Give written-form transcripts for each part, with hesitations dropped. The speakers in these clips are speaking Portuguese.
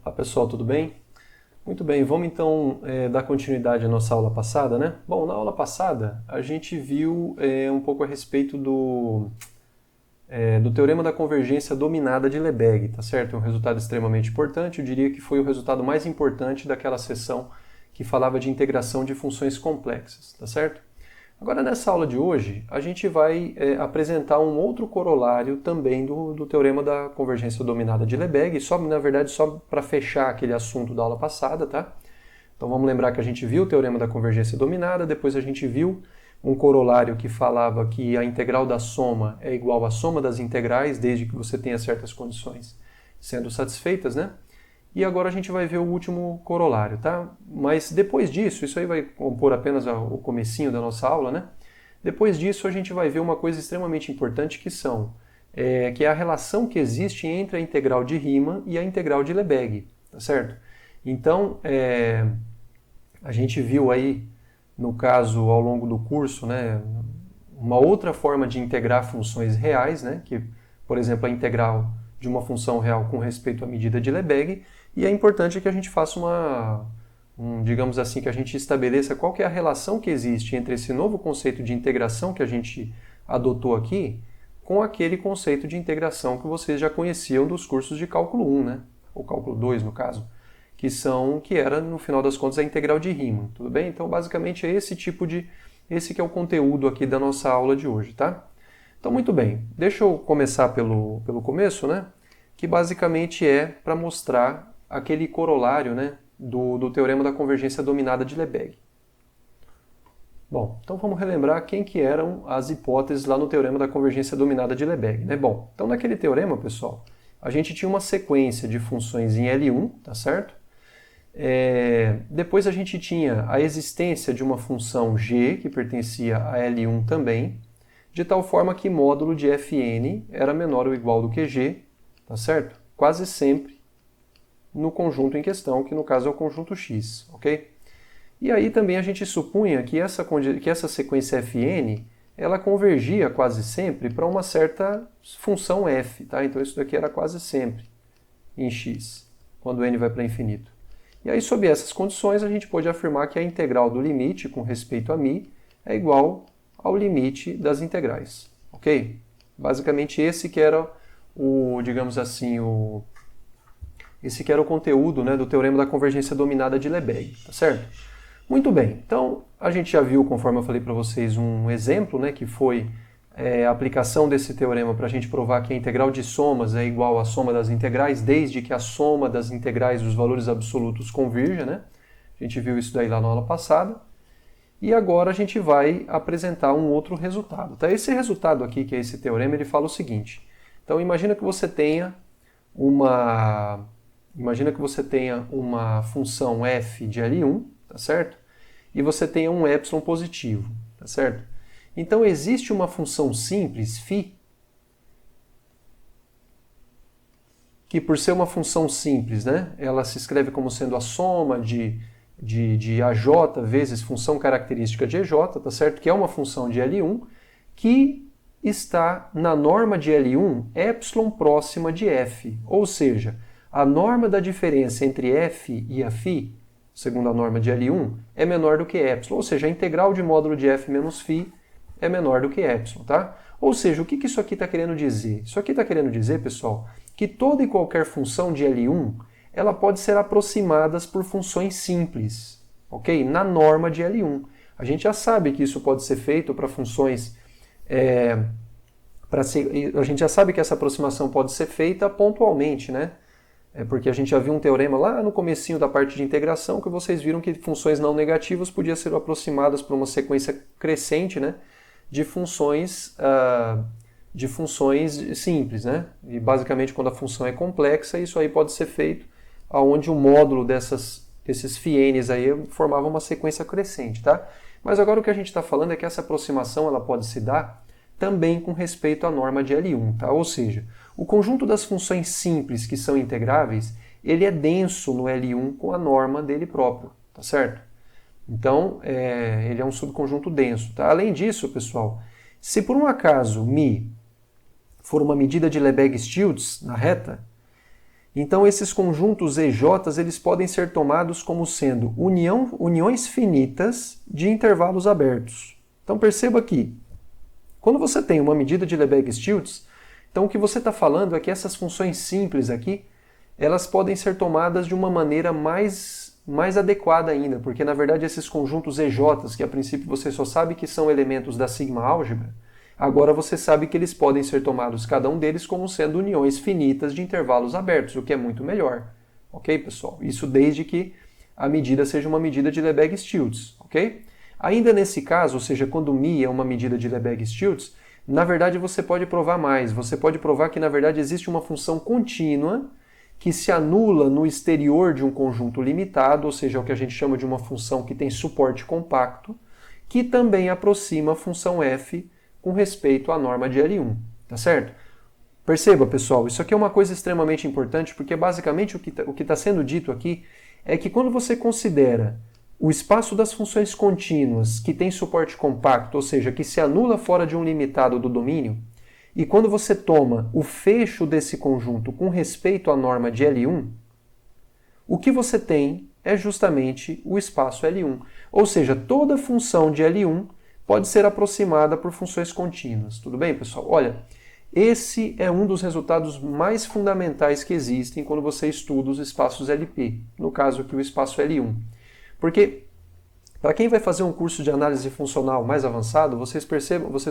Olá pessoal, tudo bem? Muito bem, vamos então dar continuidade à nossa aula passada, né? Bom, na aula passada a gente viu um pouco a respeito do teorema da convergência dominada de Lebesgue, tá certo? É um resultado extremamente importante, eu diria que foi o resultado mais importante daquela sessão que falava de integração de funções complexas, tá certo? Agora, nessa aula de hoje, a gente vai apresentar um outro corolário também do teorema da convergência dominada de Lebesgue, na verdade, só para fechar aquele assunto da aula passada, tá? Então vamos lembrar que a gente viu o teorema da convergência dominada, depois a gente viu um corolário que falava que a integral da soma é igual à soma das integrais, desde que você tenha certas condições sendo satisfeitas, né? E agora a gente vai ver o último corolário, tá? Mas depois disso, isso aí vai compor apenas o comecinho da nossa aula, né? Depois disso a gente vai ver uma coisa extremamente importante que é a relação que existe entre a integral de Riemann e a integral de Lebesgue, tá certo? Então, a gente viu aí, no caso, ao longo do curso, né, uma outra forma de integrar funções reais, né, que, por exemplo, a integral de uma função real com respeito à medida de Lebesgue, e é importante que a gente faça digamos assim, que a gente estabeleça qual que é a relação que existe entre esse novo conceito de integração que a gente adotou aqui com aquele conceito de integração que vocês já conheciam dos cursos de cálculo 1, né? Ou cálculo 2, no caso, que era, no final das contas, a integral de Riemann, tudo bem? Então, basicamente, esse que é o conteúdo aqui da nossa aula de hoje, tá? Então, muito bem, deixa eu começar pelo começo, né? Que basicamente é para mostrar aquele corolário, né, do teorema da convergência dominada de Lebesgue. Bom, então vamos relembrar quem que eram as hipóteses lá no teorema da convergência dominada de Lebesgue, né? Bom, então naquele teorema, pessoal, a gente tinha uma sequência de funções em L1, tá certo? Depois a gente tinha a existência de uma função g, que pertencia a L1 também, de tal forma que módulo de Fn era menor ou igual do que g, tá certo? Quase sempre no conjunto em questão, que no caso é o conjunto X, ok? E aí também a gente supunha que essa sequência Fn, ela convergia quase sempre para uma certa função f, tá? Então isso daqui era quase sempre em x, quando n vai para infinito. E aí, sob essas condições, a gente pode afirmar que a integral do limite com respeito a μ é igual ao limite das integrais, ok? Basicamente esse que era digamos assim, esse que era o conteúdo, né, do teorema da convergência dominada de Lebesgue, tá certo? Muito bem, então a gente já viu, conforme eu falei para vocês, um exemplo, né, que foi a aplicação desse teorema para a gente provar que a integral de somas é igual à soma das integrais, desde que a soma das integrais dos valores absolutos convirja, né? A gente viu isso daí lá na aula passada. E agora a gente vai apresentar um outro resultado. Tá? Esse resultado aqui, que é esse teorema, ele fala o seguinte. Então imagina que você tenha uma função f de L1, tá certo? E você tenha um epsilon positivo, tá certo? Então existe uma função simples, φ, que por ser uma função simples, né, ela se escreve como sendo a soma de AJ vezes função característica de EJ, tá certo? Que é uma função de L1, que está na norma de L1 epsilon próxima de f, ou seja, a norma da diferença entre f e a φ, segundo a norma de L1, é menor do que epsilon, ou seja, a integral de módulo de f menos φ é menor do que epsilon, tá? Ou seja, o que isso aqui está querendo dizer? Isso aqui está querendo dizer, pessoal, que toda e qualquer função de L1 ela pode ser aproximada por funções simples, ok? Na norma de L1. A gente já sabe que isso pode ser feito para funções... a gente já sabe que essa aproximação pode ser feita pontualmente, né? Porque a gente já viu um teorema lá no comecinho da parte de integração que vocês viram que funções não negativas podiam ser aproximadas por uma sequência crescente, né? De funções simples, né? E basicamente quando a função é complexa, isso aí pode ser feito aonde o módulo desses φn's aí formava uma sequência crescente, tá? Mas agora o que a gente está falando é que essa aproximação ela pode se dar também com respeito à norma de L1, tá? Ou seja, o conjunto das funções simples que são integráveis, ele é denso no L1 com a norma dele próprio, tá certo? Então, ele é um subconjunto denso, tá? Além disso, pessoal, se por um acaso μ for uma medida de Lebesgue-Stieltjes na reta, Então esses conjuntos EJs eles podem ser tomados como sendo uniões finitas de intervalos abertos. Então perceba aqui, quando você tem uma medida de Lebesgue-Stieltjes, então o que você está falando é que essas funções simples aqui, elas podem ser tomadas de uma maneira mais adequada ainda, porque na verdade esses conjuntos EJs, que a princípio você só sabe que são elementos da sigma-álgebra, agora você sabe que eles podem ser tomados, cada um deles, como sendo uniões finitas de intervalos abertos, o que é muito melhor. Ok, pessoal? Isso desde que a medida seja uma medida de Lebesgue-Stieltjes, ok? Ainda nesse caso, ou seja, quando μ é uma medida de Lebesgue-Stieltjes, na verdade você pode provar mais. Você pode provar que na verdade existe uma função contínua que se anula no exterior de um conjunto limitado, ou seja, é o que a gente chama de uma função que tem suporte compacto, que também aproxima a função f com respeito à norma de L1, tá certo? Perceba, pessoal, isso aqui é uma coisa extremamente importante, porque basicamente o que está sendo dito aqui é que quando você considera o espaço das funções contínuas que tem suporte compacto, ou seja, que se anula fora de um limitado do domínio, e quando você toma o fecho desse conjunto com respeito à norma de L1, o que você tem é justamente o espaço L1. Ou seja, toda função de L1 pode ser aproximada por funções contínuas. Tudo bem, pessoal? Olha, esse é um dos resultados mais fundamentais que existem quando você estuda os espaços LP, no caso aqui o espaço L1. Porque, para quem vai fazer um curso de análise funcional mais avançado, vocês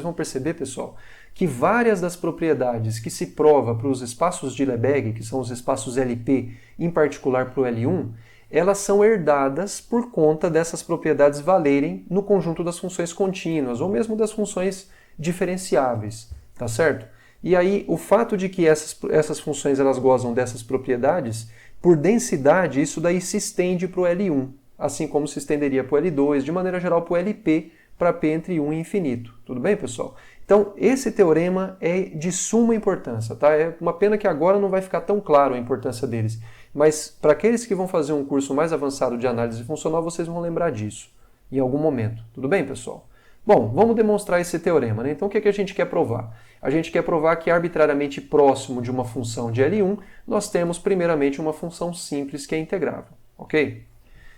vão perceber, pessoal, que várias das propriedades que se prova para os espaços de Lebesgue, que são os espaços LP, em particular para o L1, elas são herdadas por conta dessas propriedades valerem no conjunto das funções contínuas, ou mesmo das funções diferenciáveis, tá certo? E aí, o fato de que essas funções elas gozam dessas propriedades, por densidade, isso daí se estende para o L1, assim como se estenderia para o L2, de maneira geral para o LP, para P entre 1 e infinito. Tudo bem, pessoal? Então, esse teorema é de suma importância, tá? É uma pena que agora não vai ficar tão claro a importância deles, mas para aqueles que vão fazer um curso mais avançado de análise funcional, vocês vão lembrar disso em algum momento. Tudo bem, pessoal? Bom, vamos demonstrar esse teorema, né? Então, o que a gente quer provar? A gente quer provar que arbitrariamente próximo de uma função de L1, nós temos primeiramente uma função simples que é integrável, ok?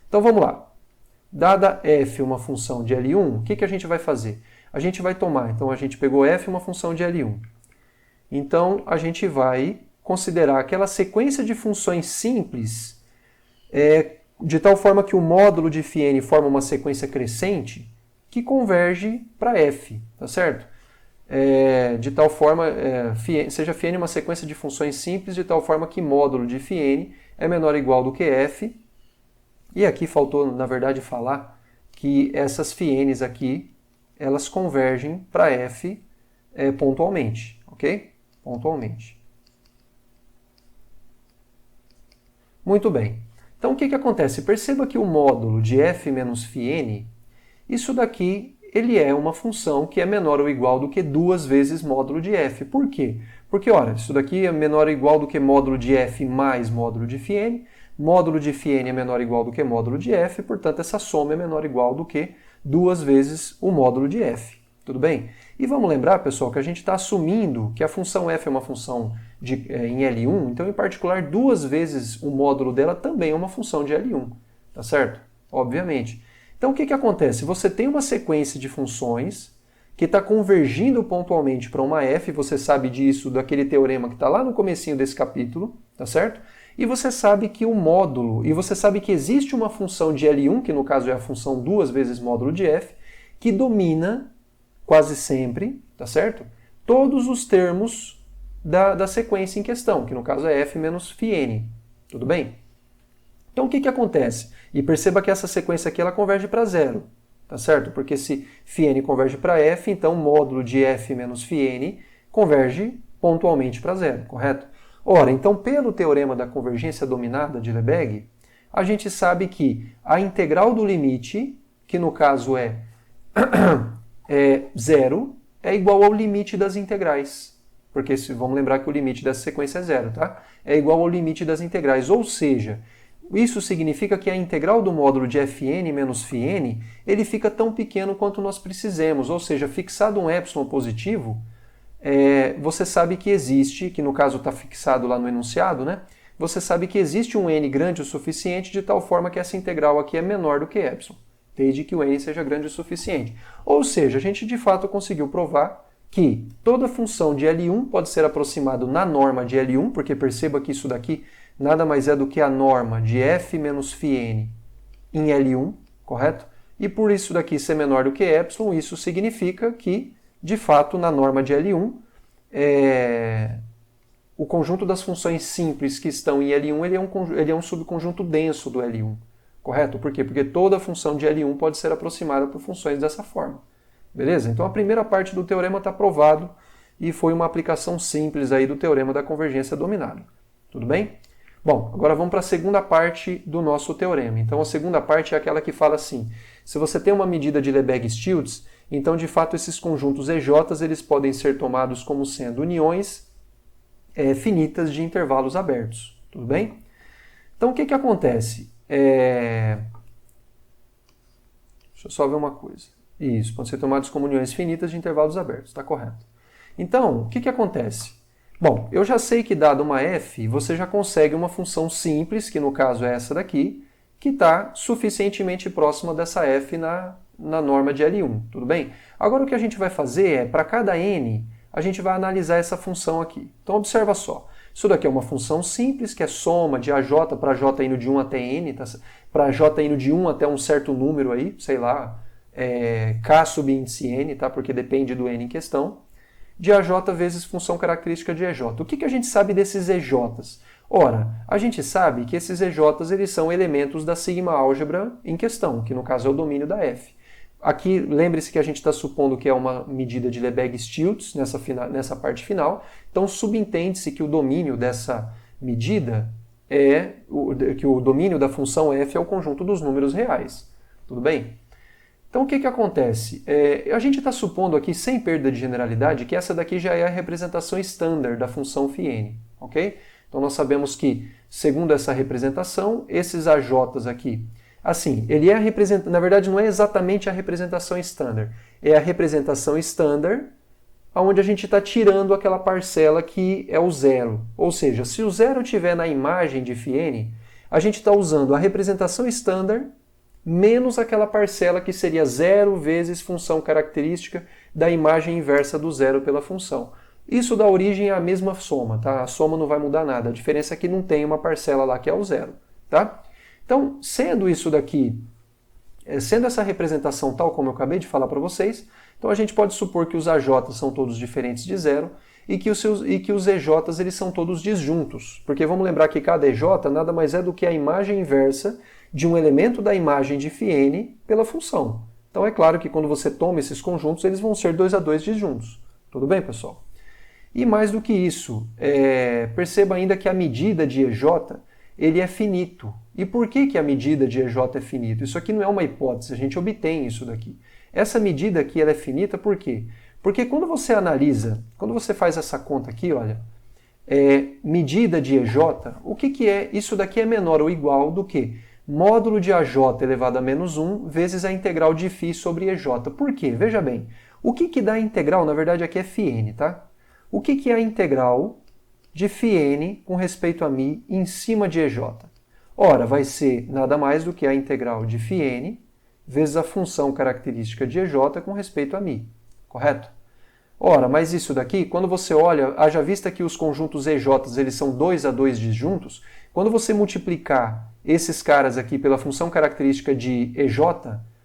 Então, vamos lá. Dada f uma função de L1, o que a gente vai fazer? A gente vai tomar, então a gente pegou f uma função de L1. Então, a gente vai considerar aquela sequência de funções simples de tal forma que o módulo de φn forma uma sequência crescente que converge para f, tá certo? De tal forma, seja φn uma sequência de funções simples de tal forma que módulo de φn é menor ou igual do que f. E aqui faltou, na verdade, falar que essas φn's aqui, elas convergem para f pontualmente, ok? Pontualmente. Muito bem. Então, o que acontece? Perceba que o módulo de f menos φn, isso daqui, ele é uma função que é menor ou igual do que 2 vezes módulo de f. Por quê? Porque, olha, isso daqui é menor ou igual do que módulo de f mais módulo de φn. Módulo de φn é menor ou igual do que módulo de f, portanto, essa soma é menor ou igual do que 2 vezes o módulo de f. Tudo bem? E vamos lembrar, pessoal, que a gente está assumindo que a função f é uma função em L1, então, em particular, 2 vezes o módulo dela também é uma função de L1. Tá certo? Obviamente. Então, o que acontece? Você tem uma sequência de funções que está convergindo pontualmente para uma f, você sabe disso daquele teorema que está lá no comecinho desse capítulo, tá certo? E você sabe que o módulo, e você sabe que existe uma função de L1, que no caso é a função 2 vezes módulo de f, que domina quase sempre, tá certo? Todos os termos da sequência em questão, que no caso é f menos φn. Tudo bem? Então o que acontece? E perceba que essa sequência aqui ela converge para zero, tá certo? Porque se φn converge para f, então o módulo de f menos φn converge pontualmente para zero, correto? Ora, então, pelo teorema da convergência dominada de Lebesgue, a gente sabe que a integral do limite, que no caso é zero, é igual ao limite das integrais. Porque vamos lembrar que o limite dessa sequência é zero, tá? É igual ao limite das integrais. Ou seja, isso significa que a integral do módulo de fn menos φn, ele fica tão pequeno quanto nós precisemos. Ou seja, fixado um epsilon positivo, você sabe que existe, que no caso está fixado lá no enunciado, né? você sabe que existe um n grande o suficiente de tal forma que essa integral aqui é menor do que epsilon, desde que o n seja grande o suficiente. Ou seja, a gente de fato conseguiu provar que toda função de L1 pode ser aproximada na norma de L1, porque perceba que isso daqui nada mais é do que a norma de f menos φn em L1, correto? E por isso daqui ser menor do que epsilon, isso significa que, de fato, na norma de L1, o conjunto das funções simples que estão em L1 ele é um subconjunto denso do L1, correto? Por quê? Porque toda função de L1 pode ser aproximada por funções dessa forma. Beleza? Então a primeira parte do teorema está provado e foi uma aplicação simples aí do teorema da convergência dominada. Tudo bem? Bom, agora vamos para a segunda parte do nosso teorema. Então a segunda parte é aquela que fala assim: se você tem uma medida de Lebesgue-Stieltjes, então de fato esses conjuntos EJs eles podem ser tomados como sendo uniões finitas de intervalos abertos. Tudo bem? Então o que acontece? Deixa eu só ver uma coisa. Isso, podem ser tomados como uniões finitas de intervalos abertos, está correto. Então, o que acontece? Bom, eu já sei que dado uma f, você já consegue uma função simples, que no caso é essa daqui, que está suficientemente próxima dessa f na norma de L1, tudo bem? Agora o que a gente vai fazer é, para cada n, a gente vai analisar essa função aqui. Então observa só, isso daqui é uma função simples, que é soma de AJ para j indo de 1 até n, tá? Para j indo de 1 até um certo número aí, sei lá, k subíndice n, tá? Porque depende do n em questão, de AJ vezes função característica de EJ. O que a gente sabe desses EJs? Ora, a gente sabe que esses EJs eles são elementos da sigma álgebra em questão, que no caso é o domínio da F. Aqui, lembre-se que a gente está supondo que é uma medida de Lebesgue-Stieltjes nessa parte final, então subentende-se que o domínio dessa medida que o domínio da função f é o conjunto dos números reais. Tudo bem? Então o que acontece? A gente está supondo aqui, sem perda de generalidade, que essa daqui já é a representação standard da função φn, ok? Então nós sabemos que, segundo essa representação, esses AJs aqui, assim, ele é na verdade não é exatamente a representação standard, é a representação standard onde a gente está tirando aquela parcela que é o zero. Ou seja, se o zero estiver na imagem de φn, a gente está usando a representação standard menos aquela parcela que seria zero vezes função característica da imagem inversa do zero pela função. Isso dá origem à mesma soma, tá? A soma não vai mudar nada, a diferença é que não tem uma parcela lá que é o zero, tá? Então, sendo isso daqui, sendo essa representação tal como eu acabei de falar para vocês, então a gente pode supor que os AJs são todos diferentes de zero e que os EJs eles são todos disjuntos, porque vamos lembrar que cada EJ nada mais é do que a imagem inversa de um elemento da imagem de φn pela função. Então é claro que quando você toma esses conjuntos, eles vão ser 2 a 2 disjuntos. Tudo bem, pessoal? E mais do que isso, perceba ainda que a medida de EJ ele é finito. E por que a medida de EJ é finito? Isso aqui não é uma hipótese, a gente obtém isso daqui. Essa medida aqui ela é finita por quê? Porque quando você analisa, quando você faz essa conta aqui, olha, medida de EJ, o que é? Isso daqui é menor ou igual do que módulo de AJ elevado a menos 1 vezes a integral de φ sobre EJ. Por quê? Veja bem, o que dá a integral, na verdade aqui é φn, tá? O que é a integral de φn com respeito a μ em cima de EJ? Ora, vai ser nada mais do que a integral de φn vezes a função característica de EJ com respeito a μ, correto? Ora, mas isso daqui, quando você olha, haja vista que os conjuntos EJs eles são 2 a 2 disjuntos, quando você multiplicar esses caras aqui pela função característica de EJ,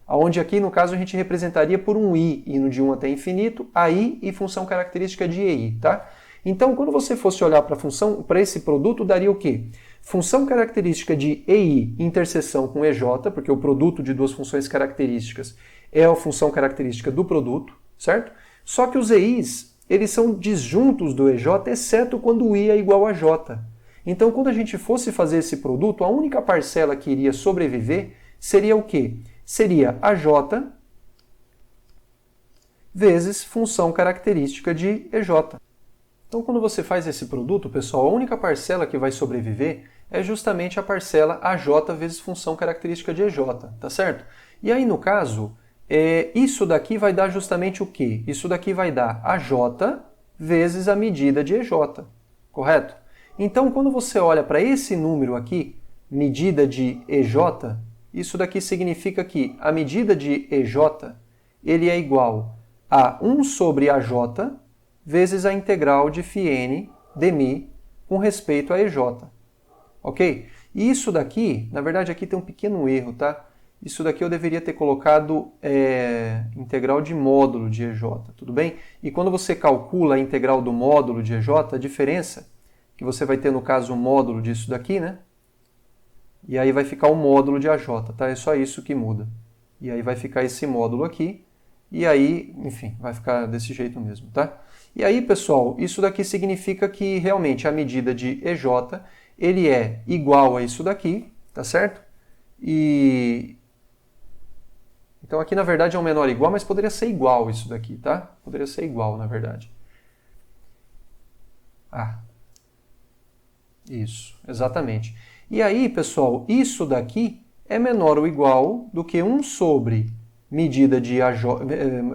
onde aqui no caso a gente representaria por um i indo de 1 até infinito, ai e função característica de ei, tá? Então, quando você fosse olhar para esse produto, daria o quê? Função característica de ei interseção com EJ, porque o produto de duas funções características é a função característica do produto, certo? Só que os ei's, eles são disjuntos do EJ, exceto quando o i é igual a j. Então, quando a gente fosse fazer esse produto, a única parcela que iria sobreviver seria o quê? Seria a j vezes função característica de EJ. Então, quando você faz esse produto, pessoal, a única parcela que vai sobreviver é justamente a parcela AJ vezes função característica de EJ, tá certo? E aí, no caso, isso daqui vai dar justamente o quê? Isso daqui vai dar AJ vezes a medida de EJ, correto? Então, quando você olha para esse número aqui, medida de EJ, isso daqui significa que a medida de EJ ele é igual a 1 sobre AJ vezes a integral de φn dμ com respeito a EJ. Ok? E isso daqui, na verdade aqui tem um pequeno erro, tá? Isso daqui eu deveria ter colocado integral de módulo de EJ, tudo bem? E quando você calcula a integral do módulo de EJ, a diferença que você vai ter no caso o módulo disso daqui, né? E aí vai ficar o módulo de AJ, tá? É só isso que muda. E aí vai ficar esse módulo aqui, e aí, enfim, vai ficar desse jeito mesmo, tá? E aí, pessoal, isso daqui significa que realmente a medida de EJ, ele é igual a isso daqui, tá certo? Então aqui na verdade é um menor ou igual, mas poderia ser igual isso daqui, tá? Poderia ser igual, na verdade. Isso, exatamente. E aí, pessoal, isso daqui é menor ou igual do que 1 sobre medida de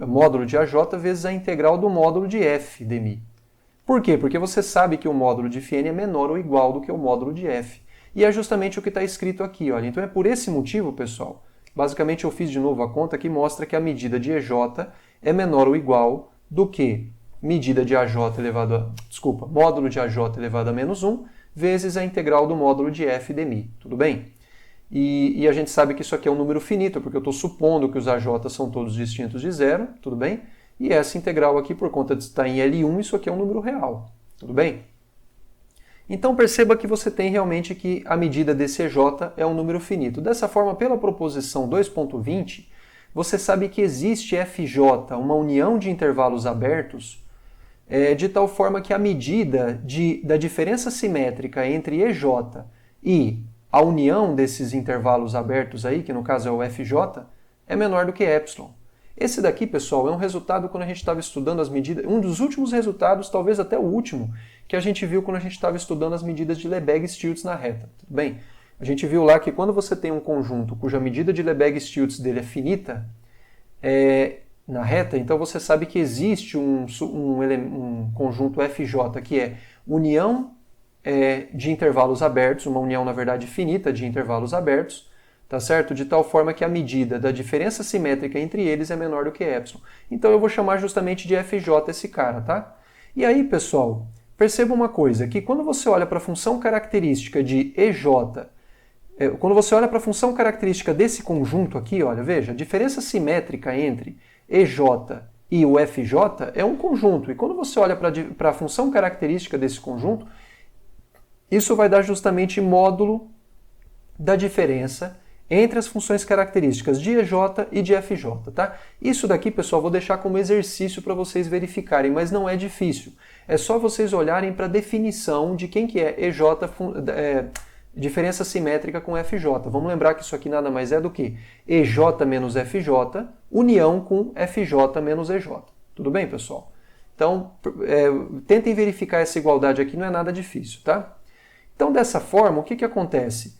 módulo de AJ vezes a integral do módulo de f dμ. Por quê? Porque você sabe que o módulo de φn é menor ou igual do que o módulo de f. E é justamente o que está escrito aqui, olha. Então é por esse motivo, pessoal, basicamente eu fiz de novo a conta que mostra que a medida de EJ é menor ou igual do que medida de AJ elevado a... Desculpa, módulo de AJ elevado a menos 1 vezes a integral do módulo de f dμ, tudo bem? E a gente sabe que isso aqui é um número finito, porque eu estou supondo que os AJ são todos distintos de zero, tudo bem? E essa integral aqui, por conta de estar em L1, isso aqui é um número real, tudo bem? Então perceba que você tem realmente que a medida desse EJ é um número finito. Dessa forma, pela proposição 2.20, você sabe que existe FJ, uma união de intervalos abertos, de tal forma que a medida da diferença simétrica entre EJ e a união desses intervalos abertos aí, que no caso é o FJ, é menor do que epsilon. Esse daqui, pessoal, é um resultado quando a gente estava estudando as medidas, um dos últimos resultados, talvez até o último, que a gente viu quando a gente estava estudando as medidas de Lebesgue-Stieltjes na reta. Tudo bem? A gente viu lá que quando você tem um conjunto cuja medida de Lebesgue-Stieltjes dele é finita, na reta, então você sabe que existe um conjunto FJ, que é união de intervalos abertos, uma união, na verdade, finita de intervalos abertos, tá certo? De tal forma que a medida da diferença simétrica entre eles é menor do que epsilon. Então eu vou chamar justamente de FJ esse cara, tá? E aí, pessoal, perceba uma coisa, que quando você olha para a função característica de EJ, quando você olha para a função característica desse conjunto aqui, olha, veja, a diferença simétrica entre EJ e o FJ é um conjunto. E quando você olha para a função característica desse conjunto, isso vai dar justamente módulo da diferença entre as funções características de EJ e de FJ, tá? Isso daqui, pessoal, vou deixar como exercício para vocês verificarem, mas não é difícil. É só vocês olharem para a definição de quem que é EJ, diferença simétrica com FJ. Vamos lembrar que isso aqui nada mais é do que EJ menos FJ, união com FJ menos EJ. Tudo bem, pessoal? Então, tentem verificar essa igualdade aqui, não é nada difícil, tá? Então, dessa forma, o que acontece?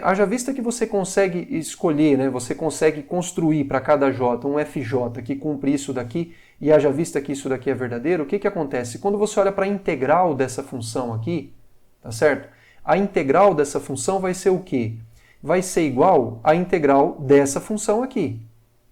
Haja vista que você consegue escolher, né, você consegue construir para cada J um FJ que cumpre isso daqui, e haja vista que isso daqui é verdadeiro, o que acontece? Quando você olha para a integral dessa função aqui, tá certo? A integral dessa função vai ser o quê? Vai ser igual à integral dessa função aqui,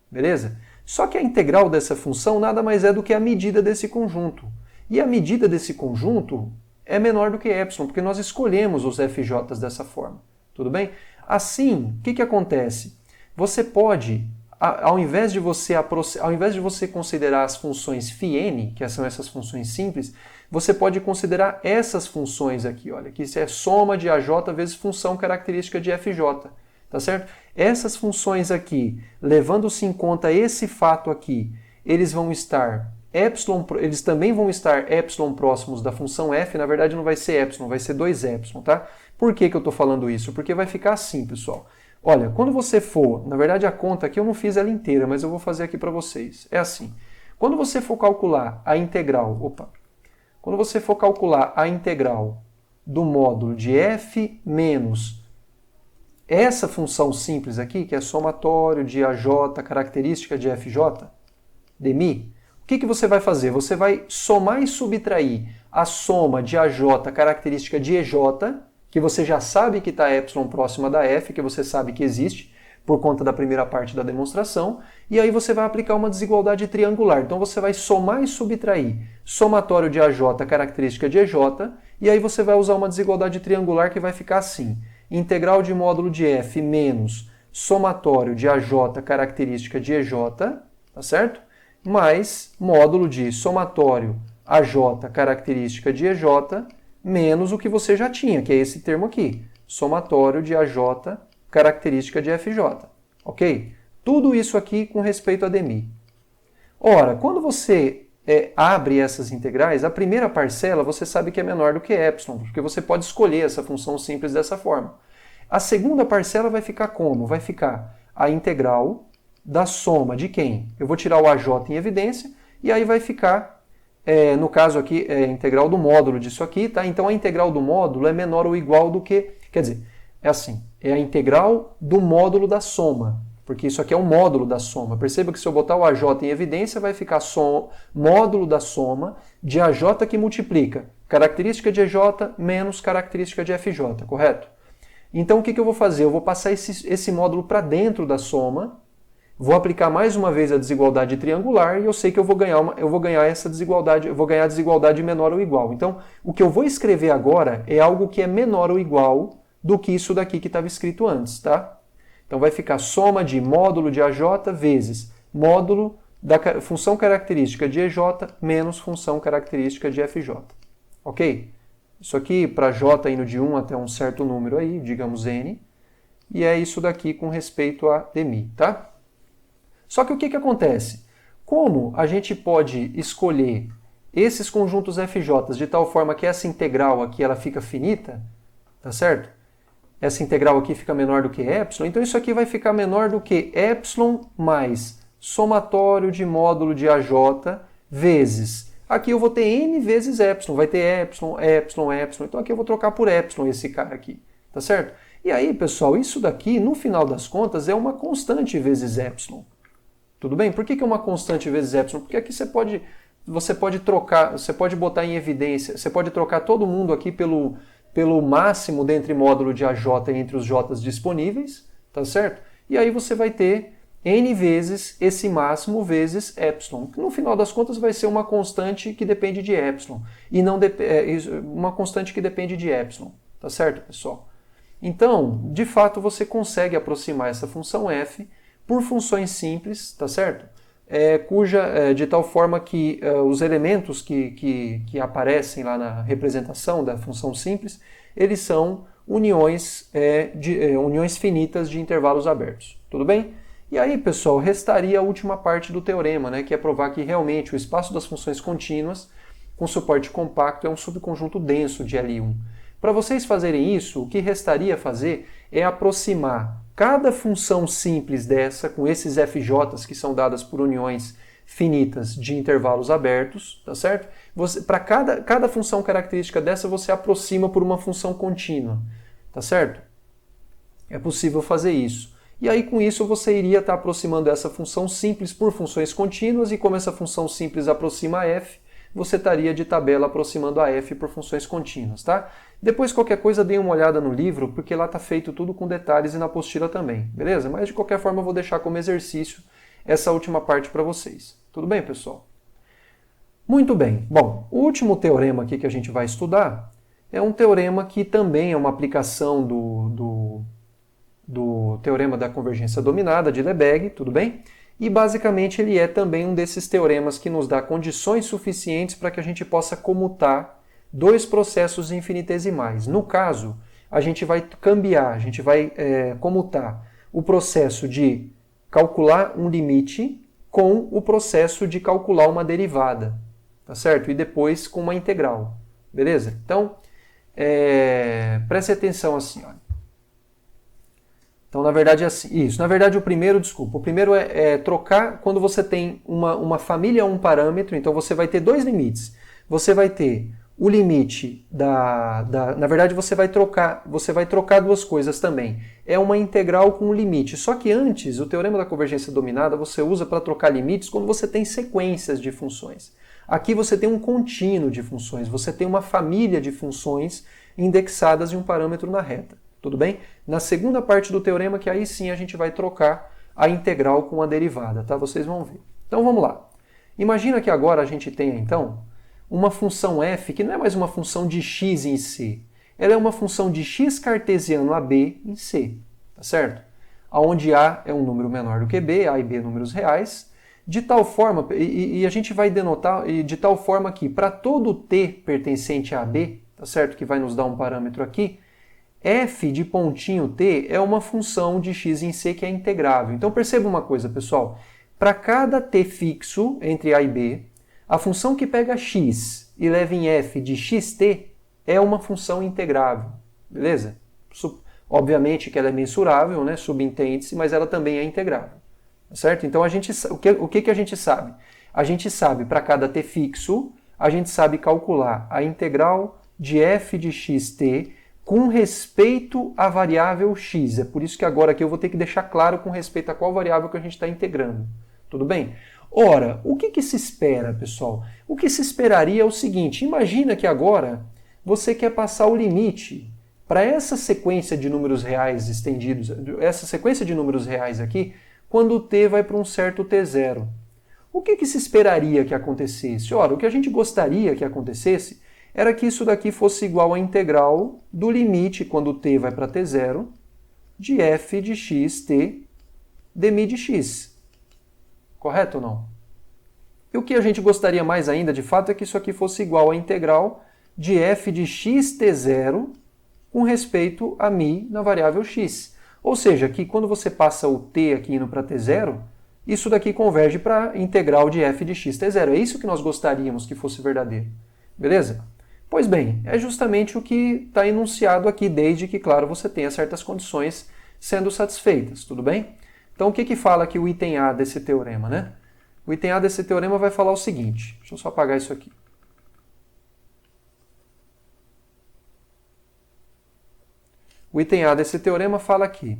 beleza? Só que a integral dessa função nada mais é do que a medida desse conjunto. E a medida desse conjunto é menor do que epsilon, porque nós escolhemos os FJs dessa forma. Tudo bem? Assim, o que acontece? Você pode, ao invés de você considerar as funções φn, que são essas funções simples, você pode considerar essas funções aqui, olha, que isso é soma de AJ vezes função característica de FJ, tá certo? Essas funções aqui, levando-se em conta esse fato aqui, eles também vão estar epsilon próximos da função f, na verdade não vai ser epsilon, vai ser 2 epsilon, tá? Por que eu estou falando isso? Porque vai ficar assim, pessoal. Olha, quando você for, na verdade a conta aqui eu não fiz ela inteira, mas eu vou fazer aqui para vocês. É assim, quando você for calcular a integral, quando você for calcular a integral do módulo de f menos essa função simples aqui, que é somatório de AJ característica de FJ, dμ, o que você vai fazer? Você vai somar e subtrair a soma de AJ característica de EJ, que você já sabe que está epsilon próxima da F, que você sabe que existe, por conta da primeira parte da demonstração, e aí você vai aplicar uma desigualdade triangular. Então você vai somar e subtrair somatório de AJ característica de EJ, e aí você vai usar uma desigualdade triangular que vai ficar assim: integral de módulo de F menos somatório de AJ característica de EJ, tá certo? Mais módulo de somatório AJ característica de EJ menos o que você já tinha, que é esse termo aqui, somatório de AJ característica de FJ, ok? Tudo isso aqui com respeito a DMI. Ora, quando você abre essas integrais, a primeira parcela você sabe que é menor do que epsilon, porque você pode escolher essa função simples dessa forma. A segunda parcela vai ficar como? Vai ficar a integral da soma de quem? Eu vou tirar o AJ em evidência, e aí vai ficar, no caso aqui, a integral do módulo disso aqui, tá? Então a integral do módulo é menor ou igual do que, quer dizer, é assim, é a integral do módulo da soma, porque isso aqui é um módulo da soma. Perceba que se eu botar o AJ em evidência, vai ficar módulo da soma de AJ que multiplica característica de EJ menos característica de FJ, correto? Então o que eu vou fazer? Eu vou passar esse módulo para dentro da soma, vou aplicar mais uma vez a desigualdade triangular e eu sei que eu vou ganhar essa desigualdade, eu vou ganhar a desigualdade menor ou igual. Então o que eu vou escrever agora é algo que é menor ou igual do que isso daqui que estava escrito antes, tá? Então vai ficar soma de módulo de AJ vezes módulo da função característica de EJ menos função característica de FJ. Ok? Isso aqui para J indo de 1 até um certo número aí, digamos N, e é isso daqui com respeito a DMI, tá? Só que o que acontece? Como a gente pode escolher esses conjuntos FJs de tal forma que essa integral aqui ela fica finita, tá certo? Essa integral aqui fica menor do que epsilon, então isso aqui vai ficar menor do que epsilon mais somatório de módulo de AJ vezes. Aqui eu vou ter n vezes epsilon, vai ter epsilon, epsilon, epsilon, então aqui eu vou trocar por epsilon esse cara aqui, tá certo? E aí, pessoal, isso daqui, no final das contas, é uma constante vezes epsilon. Tudo bem? Por que é uma constante vezes epsilon? Porque aqui você pode trocar, você pode botar em evidência, você pode trocar todo mundo aqui pelo máximo dentre módulo de AJ entre os J's disponíveis, tá certo? E aí você vai ter n vezes esse máximo vezes epsilon, que no final das contas vai ser uma constante que depende de epsilon, e não uma constante que depende de epsilon, tá certo, pessoal? Então, de fato, você consegue aproximar essa função f por funções simples, tá certo? De tal forma que os elementos que aparecem lá na representação da função simples, eles são uniões finitas de intervalos abertos. Tudo bem? E aí, pessoal, restaria a última parte do teorema, né, que é provar que realmente o espaço das funções contínuas com suporte compacto é um subconjunto denso de L1. Para vocês fazerem isso, o que restaria fazer é aproximar cada função simples dessa, com esses FJs que são dadas por uniões finitas de intervalos abertos, tá certo? Para cada função característica dessa, você aproxima por uma função contínua, tá certo? É possível fazer isso. E aí, com isso, você iria estar aproximando essa função simples por funções contínuas, e como essa função simples aproxima a f, você estaria de tabela aproximando a f por funções contínuas, tá? Depois, qualquer coisa, dê uma olhada no livro, porque lá está feito tudo com detalhes e na apostila também, beleza? Mas, de qualquer forma, eu vou deixar como exercício essa última parte para vocês. Tudo bem, pessoal? Muito bem. Bom, o último teorema aqui que a gente vai estudar é um teorema que também é uma aplicação do teorema da convergência dominada de Lebesgue, tudo bem? E basicamente ele é também um desses teoremas que nos dá condições suficientes para que a gente possa comutar dois processos infinitesimais. No caso, a gente vai cambiar, a gente vai comutar o processo de calcular um limite com o processo de calcular uma derivada, tá certo? E depois com uma integral, beleza? Então, preste atenção assim, olha. Então, na verdade, é assim. Isso. Na verdade, o primeiro é trocar quando você tem uma família a um parâmetro. Então, você vai ter dois limites. Você vai ter o limite na verdade, você vai trocar duas coisas também. É uma integral com um limite. Só que antes, o teorema da convergência dominada você usa para trocar limites quando você tem sequências de funções. Aqui você tem um contínuo de funções, você tem uma família de funções indexadas em um parâmetro na reta. Tudo bem? Na segunda parte do teorema, que aí sim a gente vai trocar a integral com a derivada, tá? Vocês vão ver. Então vamos lá. Imagina que agora a gente tenha, então, uma função f que não é mais uma função de x em c. Ela é uma função de x cartesiano a b em c, tá certo? Onde a é um número menor do que b, a e b números reais, de tal forma, e a gente vai denotar de tal forma que para todo t pertencente a b, tá certo? Que vai nos dar um parâmetro aqui, f de pontinho t é uma função de x em c que é integrável. Então perceba uma coisa, pessoal. Para cada t fixo entre a e b, a função que pega x e leva em f de xt é uma função integrável, beleza? Obviamente que ela é mensurável, né? Subentende-se, mas ela também é integrável, certo? Então o que a gente sabe? A gente sabe para cada t fixo, a gente sabe calcular a integral de f de xt com respeito à variável x. É por isso que agora aqui eu vou ter que deixar claro com respeito a qual variável que a gente está integrando. Tudo bem? Ora, o que se espera, pessoal? O que se esperaria é o seguinte, imagina que agora você quer passar o limite para essa sequência de números reais estendidos, essa sequência de números reais aqui, quando o t vai para um certo t0. O que se esperaria que acontecesse? Ora, o que a gente gostaria que acontecesse era que isso daqui fosse igual à integral do limite, quando o t vai para t0, de f de x t dmi de x. Correto ou não? E o que a gente gostaria mais ainda, de fato, é que isso aqui fosse igual à integral de f de xt0 com respeito a mi na variável x. Ou seja, que quando você passa o t aqui indo para t0, isso daqui converge para a integral de f de xt0. É isso que nós gostaríamos que fosse verdadeiro. Beleza? Pois bem, é justamente o que está enunciado aqui, desde que, claro, você tenha certas condições sendo satisfeitas. Tudo bem? Então, o que fala aqui o item A desse teorema, né? O item A desse teorema vai falar o seguinte. Deixa eu só apagar isso aqui. O item A desse teorema fala aqui.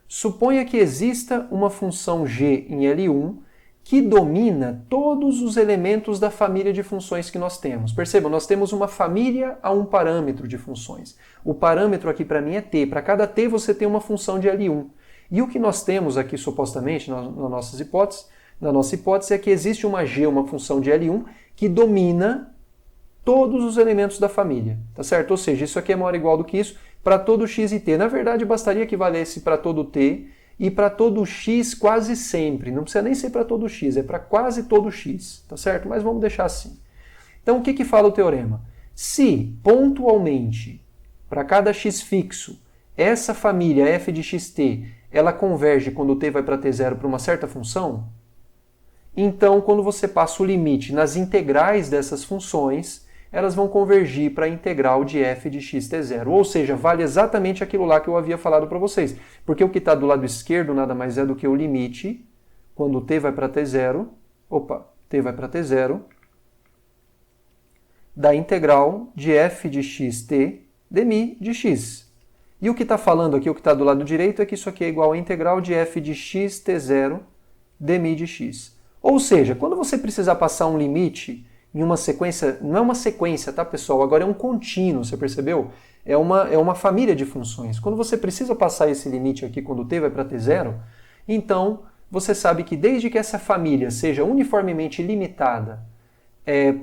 Suponha que exista uma função g em L1 que domina todos os elementos da família de funções que nós temos. Percebam, nós temos uma família a um parâmetro de funções. O parâmetro aqui para mim é t. Para cada t você tem uma função de L1. E o que nós temos aqui, supostamente, na nossa hipótese, é que existe uma g, uma função de L1, que domina todos os elementos da família, tá certo? Ou seja, isso aqui é maior ou igual do que isso para todo x e t. Na verdade, bastaria que valesse para todo t e para todo x quase sempre. Não precisa nem ser para todo x, é para quase todo x, tá certo? Mas vamos deixar assim. Então, o que fala o teorema? Se, pontualmente, para cada x fixo, essa família f de xt ela converge quando o t vai para t0 para uma certa função, então quando você passa o limite nas integrais dessas funções, elas vão convergir para a integral de f de xt0. Ou seja, vale exatamente aquilo lá que eu havia falado para vocês. Porque o que está do lado esquerdo nada mais é do que o limite, quando o t vai para t0, t vai para t0, da integral de f de xt dmi de x. E o que está falando aqui, o que está do lado direito, é que isso aqui é igual à integral de f de xt0 dmi de x. Ou seja, quando você precisar passar um limite em uma sequência, não é uma sequência, tá, pessoal? Agora é um contínuo, você percebeu? É uma família de funções. Quando você precisa passar esse limite aqui, quando t vai para t0, então você sabe que desde que essa família seja uniformemente limitada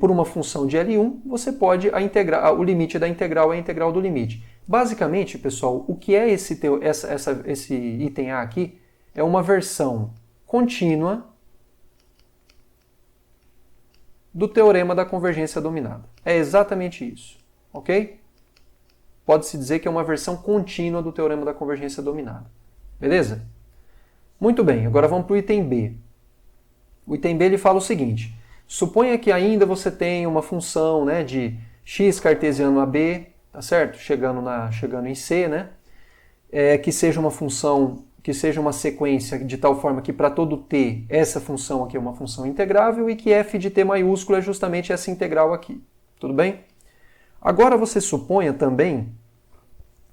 por uma função de L1, você pode, o limite da integral é a integral do limite. Basicamente, pessoal, o que é esse item A aqui? É uma versão contínua do teorema da convergência dominada. É exatamente isso, ok? Pode-se dizer que é uma versão contínua do teorema da convergência dominada. Beleza? Muito bem, agora vamos para o item B. O item B ele fala o seguinte. Suponha que ainda você tem uma função, né, de x cartesiano a b, tá certo? Chegando em C, né? Que seja uma função, que seja uma sequência de tal forma que para todo t, essa função aqui é uma função integrável e que f de t maiúsculo é justamente essa integral aqui. Tudo bem? Agora você suponha também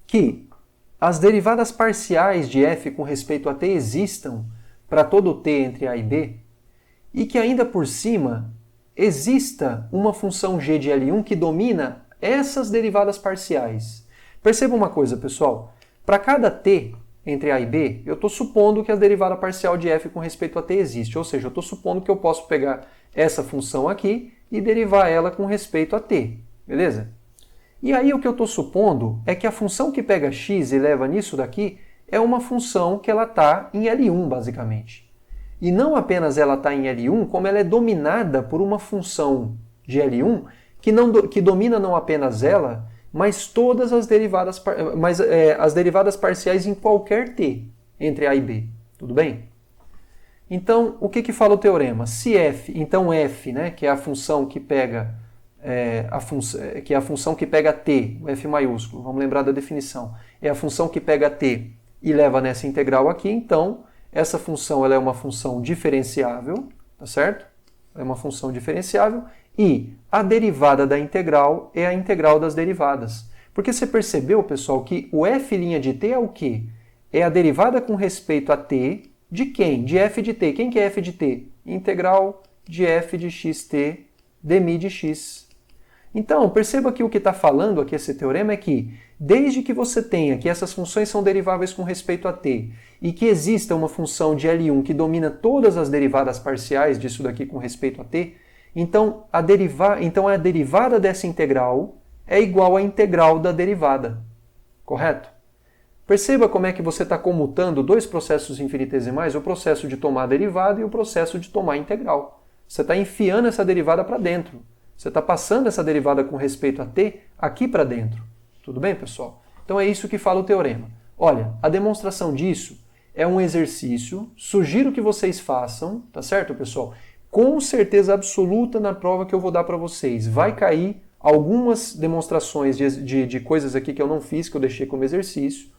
que as derivadas parciais de f com respeito a t existam para todo t entre a e b, e que ainda por cima exista uma função g de L1 que domina essas derivadas parciais. Perceba uma coisa, pessoal. Para cada t entre a e b, eu estou supondo que a derivada parcial de f com respeito a t existe. Ou seja, eu estou supondo que eu posso pegar essa função aqui e derivar ela com respeito a t. Beleza? E aí o que eu estou supondo é que a função que pega x e leva nisso daqui é uma função que ela está em L1, basicamente. E não apenas ela está em L1, como ela é dominada por uma função de L1 que domina não apenas ela, mas todas as derivadas, as derivadas parciais em qualquer t entre a e b. Tudo bem? Então, o que fala o teorema? Se f, então f, né, que é a função que pega que é a função que pega t, o f maiúsculo, vamos lembrar da definição, é a função que pega t e leva nessa integral aqui, então essa função ela é uma função diferenciável, tá certo? É uma função diferenciável e a derivada da integral é a integral das derivadas. Porque você percebeu, pessoal, que o f' de t é o quê? É a derivada com respeito a t de quem? De f de t. Quem que é f de t? Integral de f de xt dmi de x. Então, perceba que o que está falando aqui esse teorema é que, desde que você tenha que essas funções são deriváveis com respeito a t e que exista uma função de L1 que domina todas as derivadas parciais disso daqui com respeito a t, então a derivada dessa integral é igual à integral da derivada. Correto? Perceba como é que você está comutando dois processos infinitesimais, o processo de tomar a derivada e o processo de tomar a integral. Você está enfiando essa derivada para dentro. Você está passando essa derivada com respeito a t aqui para dentro. Tudo bem, pessoal? Então é isso que fala o teorema. Olha, a demonstração disso é um exercício, sugiro que vocês façam, tá certo, pessoal? Com certeza absoluta na prova que eu vou dar para vocês. Vai cair algumas demonstrações de coisas aqui que eu não fiz, que eu deixei como exercício,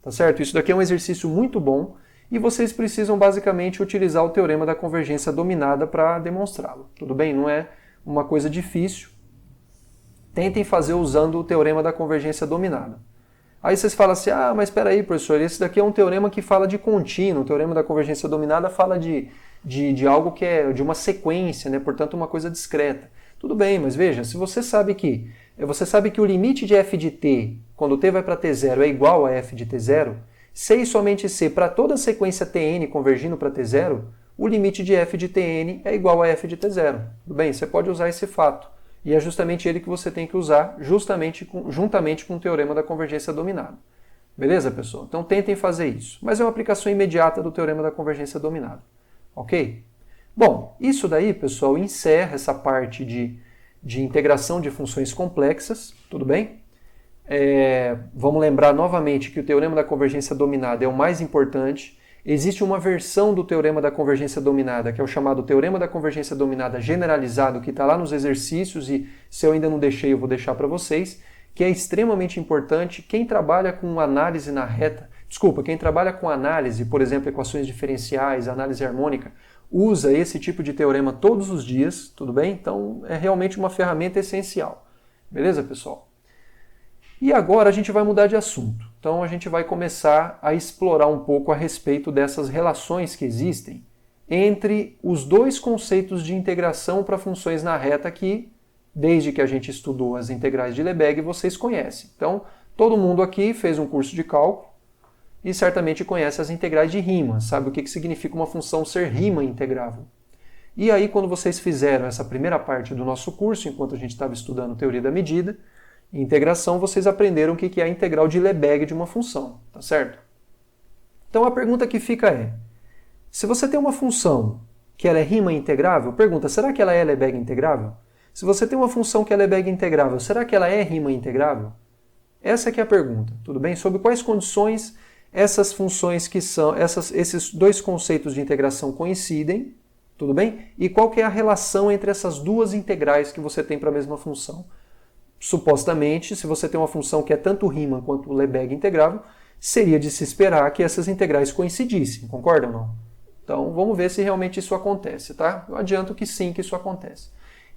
tá certo? Isso daqui é um exercício muito bom e vocês precisam basicamente utilizar o teorema da convergência dominada para demonstrá-lo. Tudo bem? Não é uma coisa difícil. Tentem fazer usando o teorema da convergência dominada. Aí vocês falam assim, ah, mas espera aí, professor, esse daqui é um teorema que fala de contínuo, o teorema da convergência dominada fala de algo que é de uma sequência, né? Portanto uma coisa discreta. Tudo bem, mas veja, se você sabe que o limite de f de t, quando t vai para t0, é igual a f de t0, se e somente se para toda a sequência tn convergindo para t0, o limite de f de tn é igual a f de t0. Tudo bem? Você pode usar esse fato. E é justamente ele que você tem que usar juntamente com o teorema da convergência dominada. Beleza, pessoal? Então tentem fazer isso. Mas é uma aplicação imediata do teorema da convergência dominada. Ok? Bom, isso daí, pessoal, encerra essa parte de integração de funções complexas. Tudo bem? Vamos lembrar novamente que o teorema da convergência dominada é o mais importante. Existe uma versão do teorema da convergência dominada, que é o chamado teorema da convergência dominada generalizado, que está lá nos exercícios e se eu ainda não deixei, eu vou deixar para vocês, que é extremamente importante. Quem trabalha com análise na reta, quem trabalha com análise, por exemplo, equações diferenciais, análise harmônica, usa esse tipo de teorema todos os dias, tudo bem? Então é realmente uma ferramenta essencial. Beleza, pessoal? E agora a gente vai mudar de assunto. Então a gente vai começar a explorar um pouco a respeito dessas relações que existem entre os dois conceitos de integração para funções na reta que, desde que a gente estudou as integrais de Lebesgue, vocês conhecem. Então, todo mundo aqui fez um curso de cálculo e certamente conhece as integrais de Riemann, sabe o que significa uma função ser Riemann integrável. E aí, quando vocês fizeram essa primeira parte do nosso curso, enquanto a gente estava estudando teoria da medida, e integração, vocês aprenderam o que é a integral de Lebesgue de uma função, tá certo? Então a pergunta que fica é, se você tem uma função que ela é Riemann integrável, pergunta, será que ela é Lebesgue integrável? Se você tem uma função que é Lebesgue integrável, será que ela é Riemann integrável? Essa que é a pergunta, tudo bem? Sob quais condições essas funções que são, esses dois conceitos de integração coincidem, tudo bem? E qual que é a relação entre essas duas integrais que você tem para a mesma função? Supostamente, se você tem uma função que é tanto Riemann quanto Lebesgue integrável, seria de se esperar que essas integrais coincidissem, concorda ou não? Então, vamos ver se realmente isso acontece, tá? Eu adianto que sim, que isso acontece.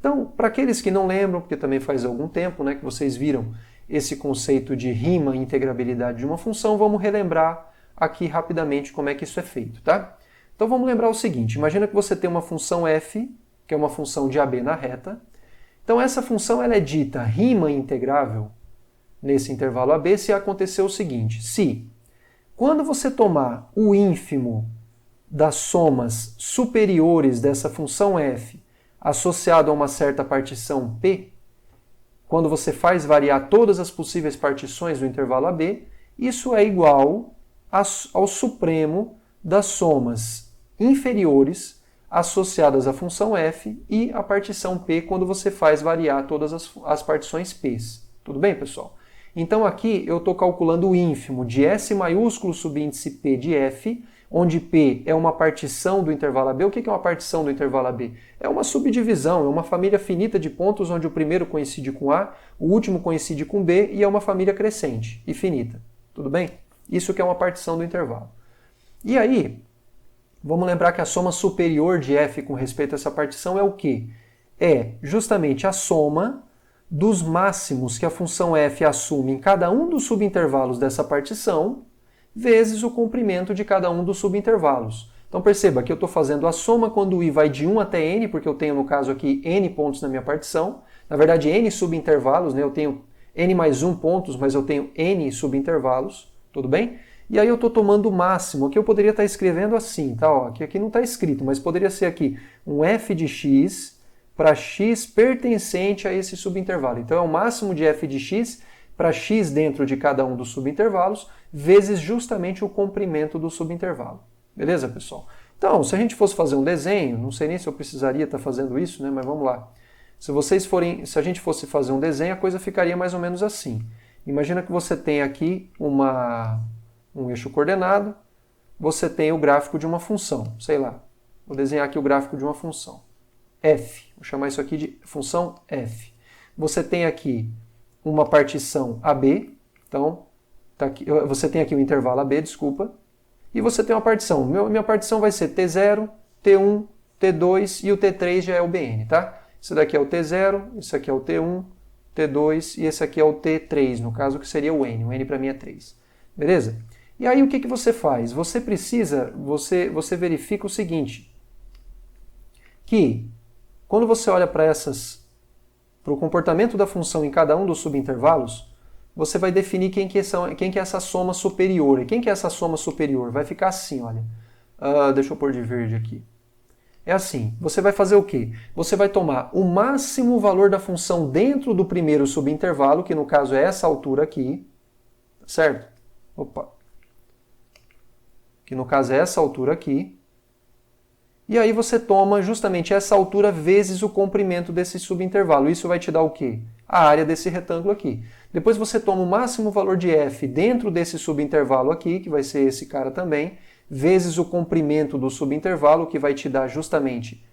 Então, para aqueles que não lembram, porque também faz algum tempo, né, que vocês viram esse conceito de rima e integrabilidade de uma função, vamos relembrar aqui rapidamente como é que isso é feito, tá? Então vamos lembrar o seguinte, imagina que você tem uma função f, que é uma função de AB na reta. Então essa função ela é dita rima integrável nesse intervalo AB se acontecer o seguinte, se quando você tomar o ínfimo das somas superiores dessa função f associado a uma certa partição P, quando você faz variar todas as possíveis partições do intervalo AB, isso é igual ao supremo das somas inferiores associadas à função f e à partição P quando você faz variar todas as partições P's. Tudo bem, pessoal? Então aqui eu estou calculando o ínfimo de S maiúsculo subíndice P de f, onde P é uma partição do intervalo AB. O que é uma partição do intervalo AB? É uma subdivisão, é uma família finita de pontos onde o primeiro coincide com A, o último coincide com B e é uma família crescente e finita. Tudo bem? Isso que é uma partição do intervalo. E aí, vamos lembrar que a soma superior de f com respeito a essa partição é o quê? É justamente a soma dos máximos que a função f assume em cada um dos subintervalos dessa partição, vezes o comprimento de cada um dos subintervalos. Então perceba que eu estou fazendo a soma quando o i vai de 1 até n, porque eu tenho no caso aqui n pontos na minha partição. Na verdade n subintervalos, né? Eu tenho n mais 1 pontos, mas eu tenho n subintervalos, tudo bem? E aí eu estou tomando o máximo, que eu poderia estar escrevendo assim, tá? Ó, aqui não está escrito, mas poderia ser aqui um f de x para x pertencente a esse subintervalo. Então é o máximo de f de x para x dentro de cada um dos subintervalos, vezes justamente o comprimento do subintervalo. Beleza, pessoal? Então, se a gente fosse fazer um desenho, não sei nem se eu precisaria estar fazendo isso, né? Mas vamos lá. Se a gente fosse fazer um desenho, a coisa ficaria mais ou menos assim. Imagina que você tem aqui um eixo coordenado, você tem o gráfico de uma função, sei lá. Vou desenhar aqui o gráfico de uma função. F, vou chamar isso aqui de função F. Você tem aqui uma partição AB, então tá aqui, você tem aqui o intervalo AB, desculpa, e você tem uma partição. Minha partição vai ser T0, T1, T2 e o T3 já é o BN, tá? Esse daqui é o T0, esse aqui é o T1, T2 e esse aqui é o T3, no caso que seria o N para mim é 3. Beleza? E aí o que você faz? Você verifica o seguinte, que quando você olha para o comportamento da função em cada um dos subintervalos, você vai definir quem que é essa soma superior. E quem que é essa soma superior? Vai ficar assim, olha. Deixa eu pôr de verde aqui. É assim, você vai fazer o quê? Você vai tomar o máximo valor da função dentro do primeiro subintervalo, que no caso é essa altura aqui, certo? Opa. Que no caso é essa altura aqui. E aí você toma justamente essa altura vezes o comprimento desse subintervalo. Isso vai te dar o quê? A área desse retângulo aqui. Depois você toma o máximo valor de f dentro desse subintervalo aqui, que vai ser esse cara também, vezes o comprimento do subintervalo, que vai te dar justamente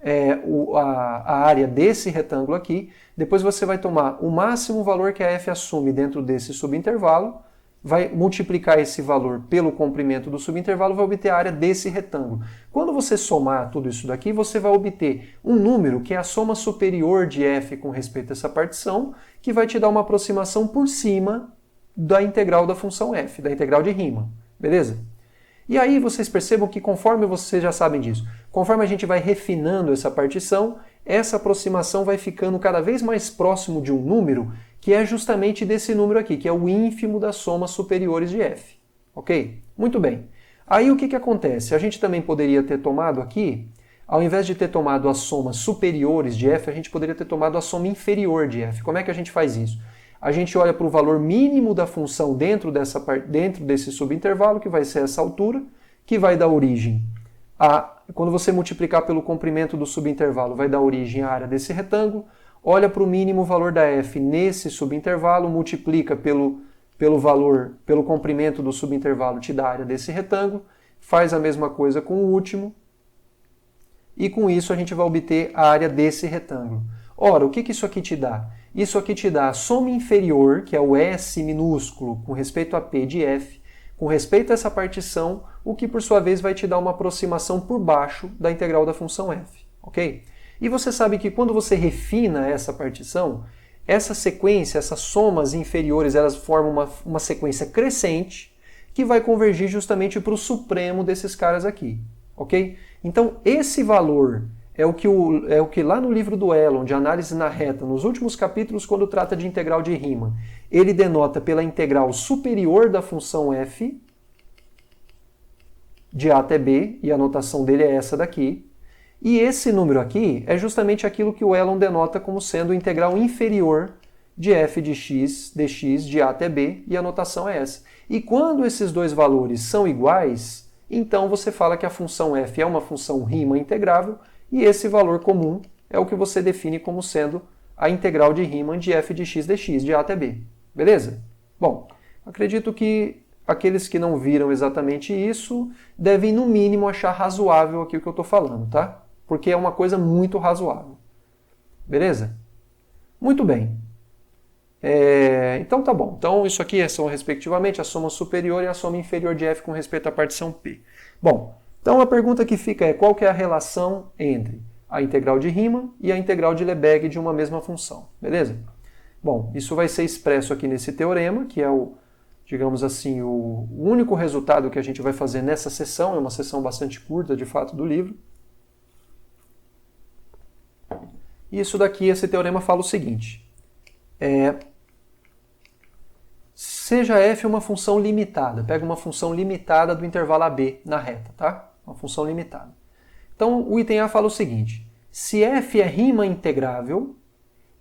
a área desse retângulo aqui. Depois você vai tomar o máximo valor que a f assume dentro desse subintervalo, vai multiplicar esse valor pelo comprimento do subintervalo, vai obter a área desse retângulo. Quando você somar tudo isso daqui, você vai obter um número que é a soma superior de f com respeito a essa partição, que vai te dar uma aproximação por cima da integral da função f, da integral de Riemann. Beleza? E aí vocês percebam que conforme vocês já sabem disso, conforme a gente vai refinando essa partição, essa aproximação vai ficando cada vez mais próximo de um número que é justamente desse número aqui, que é o ínfimo das somas superiores de f. Ok? Muito bem. Aí o que acontece? A gente também poderia ter tomado aqui, ao invés de ter tomado as somas superiores de f, a gente poderia ter tomado a soma inferior de f. Como é que a gente faz isso? A gente olha para o valor mínimo da função dentro desse subintervalo, que vai ser essa altura, que vai dar origem quando você multiplicar pelo comprimento do subintervalo, vai dar origem à área desse retângulo. Olha para o mínimo valor da f nesse subintervalo, multiplica pelo comprimento do subintervalo, te dá a área desse retângulo, faz a mesma coisa com o último, e com isso a gente vai obter a área desse retângulo. Ora, o que isso aqui te dá? Isso aqui te dá a soma inferior, que é o S minúsculo, com respeito a P de f, com respeito a essa partição, o que por sua vez vai te dar uma aproximação por baixo da integral da função f. Ok? E você sabe que quando você refina essa partição, essa sequência, essas somas inferiores, elas formam uma sequência crescente que vai convergir justamente para o supremo desses caras aqui, ok? Então, esse valor é o que lá no livro do Elon, de análise na reta, nos últimos capítulos, quando trata de integral de Riemann, ele denota pela integral superior da função f, de a até b, e a notação dele é essa daqui. E esse número aqui é justamente aquilo que o Elon denota como sendo integral inferior de f de x dx de a até b, e a notação é essa. E quando esses dois valores são iguais, então você fala que a função f é uma função Riemann integrável, e esse valor comum é o que você define como sendo a integral de Riemann de f de x dx de a até b. Beleza? Bom, acredito que aqueles que não viram exatamente isso devem, no mínimo, achar razoável aqui o que eu estou falando, tá? Porque é uma coisa muito razoável. Beleza? Muito bem. Então tá bom. Então isso aqui são, respectivamente, a soma superior e a soma inferior de f com respeito à partição P. Bom, então a pergunta que fica é qual que é a relação entre a integral de Riemann e a integral de Lebesgue de uma mesma função. Beleza? Bom, isso vai ser expresso aqui nesse teorema, que é digamos assim, o único resultado que a gente vai fazer nessa sessão. É uma sessão bastante curta, de fato, do livro. E isso daqui, esse teorema fala o seguinte. Seja f uma função limitada. Pega uma função limitada do intervalo AB na reta, tá? Uma função limitada. Então, o item A fala o seguinte. Se f é Riemann integrável,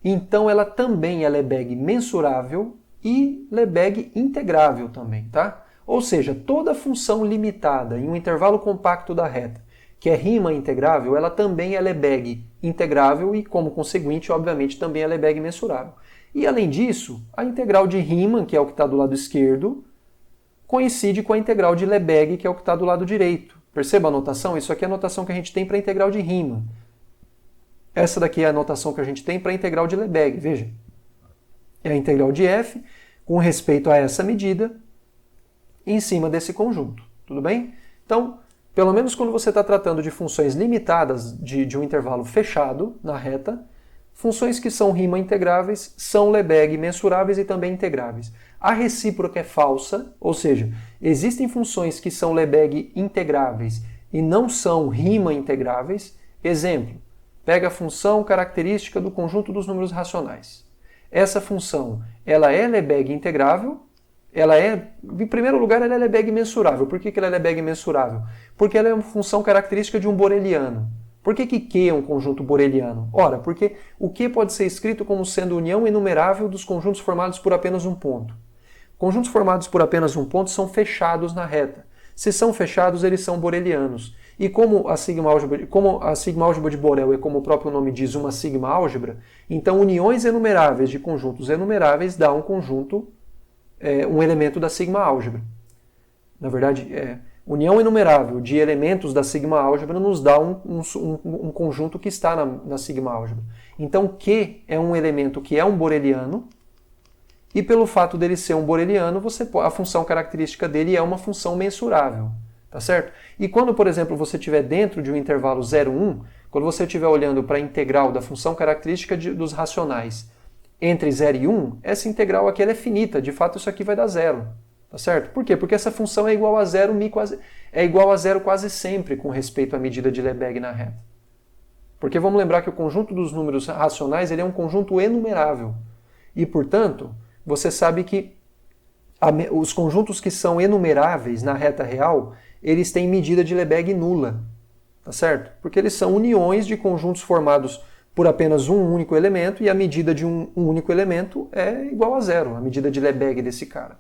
então ela também é Lebesgue mensurável e Lebesgue integrável também, tá? Ou seja, toda função limitada em um intervalo compacto da reta, que é Riemann integrável, ela também é Lebesgue integrável e, como conseguinte, obviamente, também é Lebesgue mensurável. E, além disso, a integral de Riemann, que é o que está do lado esquerdo, coincide com a integral de Lebesgue, que é o que está do lado direito. Perceba a notação? Isso aqui é a notação que a gente tem para a integral de Riemann. Essa daqui é a notação que a gente tem para a integral de Lebesgue, veja. É a integral de f com respeito a essa medida em cima desse conjunto. Tudo bem? Então, pelo menos quando você está tratando de funções limitadas de um intervalo fechado na reta, funções que são Riemann integráveis são Lebesgue mensuráveis e também integráveis. A recíproca é falsa, ou seja, existem funções que são Lebesgue integráveis e não são Riemann integráveis. Exemplo, pega a função característica do conjunto dos números racionais. Essa função, ela é Lebesgue integrável, em primeiro lugar, ela é Lebesgue mensurável. Por que ela é Lebesgue mensurável? Porque ela é uma função característica de um boreliano. Por que Q é um conjunto boreliano? Ora, porque o Q pode ser escrito como sendo união enumerável dos conjuntos formados por apenas um ponto. Conjuntos formados por apenas um ponto são fechados na reta. Se são fechados, eles são borelianos. E como a sigma-álgebra de Borel é, como o próprio nome diz, uma sigma-álgebra, então uniões enumeráveis de conjuntos enumeráveis dá um conjunto, um elemento da sigma-álgebra. Na verdade, união enumerável de elementos da sigma-álgebra nos dá um conjunto que está na sigma-álgebra. Então, Q é um elemento que é um boreliano, e pelo fato dele ser um boreliano, a função característica dele é uma função mensurável. Tá certo? E quando, por exemplo, você estiver dentro de um intervalo 0, 1, quando você estiver olhando para a integral da função característica dos racionais entre 0 e 1, essa integral aqui ela é finita. De fato, isso aqui vai dar 0. Tá certo? Por quê? Porque essa função é igual a 0, é igual a 0 quase sempre com respeito à medida de Lebesgue na reta. Porque vamos lembrar que o conjunto dos números racionais ele é um conjunto enumerável. E, portanto, você sabe que os conjuntos que são enumeráveis na reta real, eles têm medida de Lebesgue nula, tá certo? Porque eles são uniões de conjuntos formados por apenas um único elemento, e a medida de um único elemento é igual a 0, a medida de Lebesgue desse cara.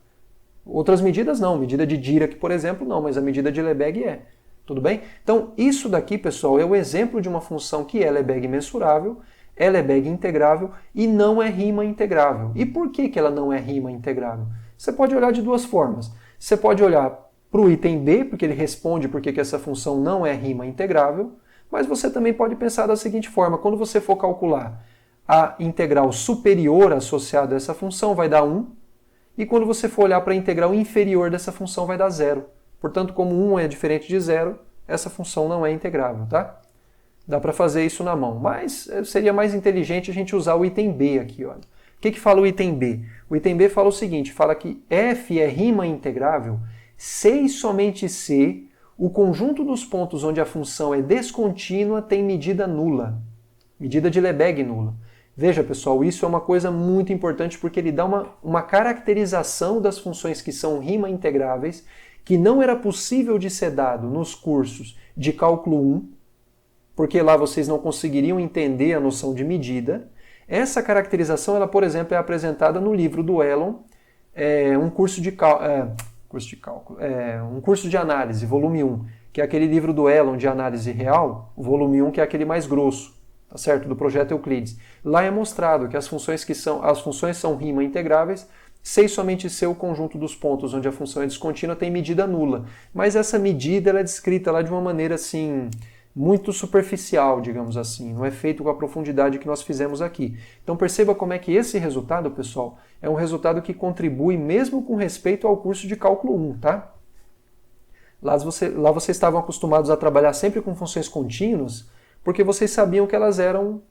Outras medidas não, medida de Dirac, por exemplo, não, mas a medida de Lebesgue é. Tudo bem? Então, isso daqui, pessoal, é o exemplo de uma função que é Lebesgue mensurável, é Lebesgue integrável e não é Riemann integrável. E por que ela não é Riemann integrável? Você pode olhar de duas formas. Você pode olhar para o item B, porque ele responde porque que essa função não é Riemann integrável, mas você também pode pensar da seguinte forma: quando você for calcular a integral superior associada a essa função, vai dar 1, e quando você for olhar para a integral inferior dessa função, vai dar 0. Portanto, como 1 é diferente de 0, essa função não é integrável, tá? Dá para fazer isso na mão, mas seria mais inteligente a gente usar o item B aqui, olha. O que fala o item B? O item B fala o seguinte, fala que f é rima integrável se e somente se o conjunto dos pontos onde a função é descontínua tem medida nula, medida de Lebesgue nula. Veja, pessoal, isso é uma coisa muito importante porque ele dá uma caracterização das funções que são rima integráveis, que não era possível de ser dado nos cursos de cálculo 1, porque lá vocês não conseguiriam entender a noção de medida. Essa caracterização, ela, por exemplo, é apresentada no livro do Elon, um curso de análise, volume 1, que é aquele livro do Elon de análise real, o volume 1, que é aquele mais grosso, tá certo? Do projeto Euclides. Lá é mostrado que as funções são rima integráveis, se e somente se o conjunto dos pontos onde a função é descontínua tem medida nula. Mas essa medida ela é descrita lá de uma maneira assim muito superficial, digamos assim, não é feito com a profundidade que nós fizemos aqui. Então perceba como é que esse resultado, pessoal, é um resultado que contribui mesmo com respeito ao curso de cálculo 1, tá? Lá vocês estavam acostumados a trabalhar sempre com funções contínuas, porque vocês sabiam que elas eram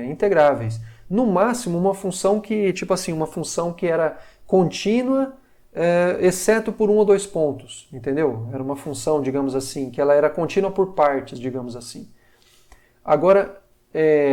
integráveis. No máximo, uma função que, tipo assim, uma função que era contínua, exceto por um ou dois pontos, entendeu? Era uma função, digamos assim, que ela era contínua por partes, digamos assim. Agora,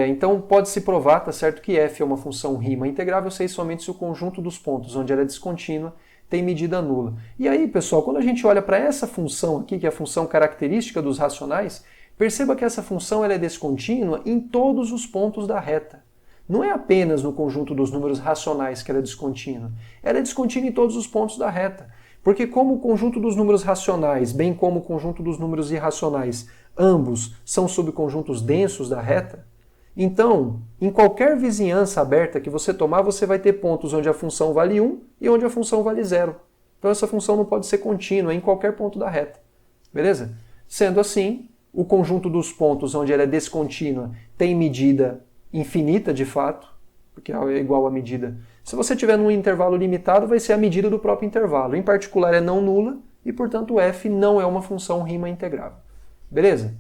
então pode-se provar, tá certo, que f é uma função rima integrável se e somente se o conjunto dos pontos onde ela é descontínua tem medida nula. E aí, pessoal, quando a gente olha para essa função aqui, que é a função característica dos racionais, perceba que essa função ela é descontínua em todos os pontos da reta. Não é apenas no conjunto dos números racionais que ela é descontínua. Ela é descontínua em todos os pontos da reta. Porque como o conjunto dos números racionais, bem como o conjunto dos números irracionais, ambos são subconjuntos densos da reta, então, em qualquer vizinhança aberta que você tomar, você vai ter pontos onde a função vale 1 e onde a função vale 0. Então essa função não pode ser contínua em qualquer ponto da reta. Beleza? Sendo assim, o conjunto dos pontos onde ela é descontínua tem medida infinita de fato, porque é igual à medida. Se você tiver num intervalo limitado, vai ser a medida do próprio intervalo. Em particular, é não nula e, portanto, f não é uma função rima integrável. Beleza?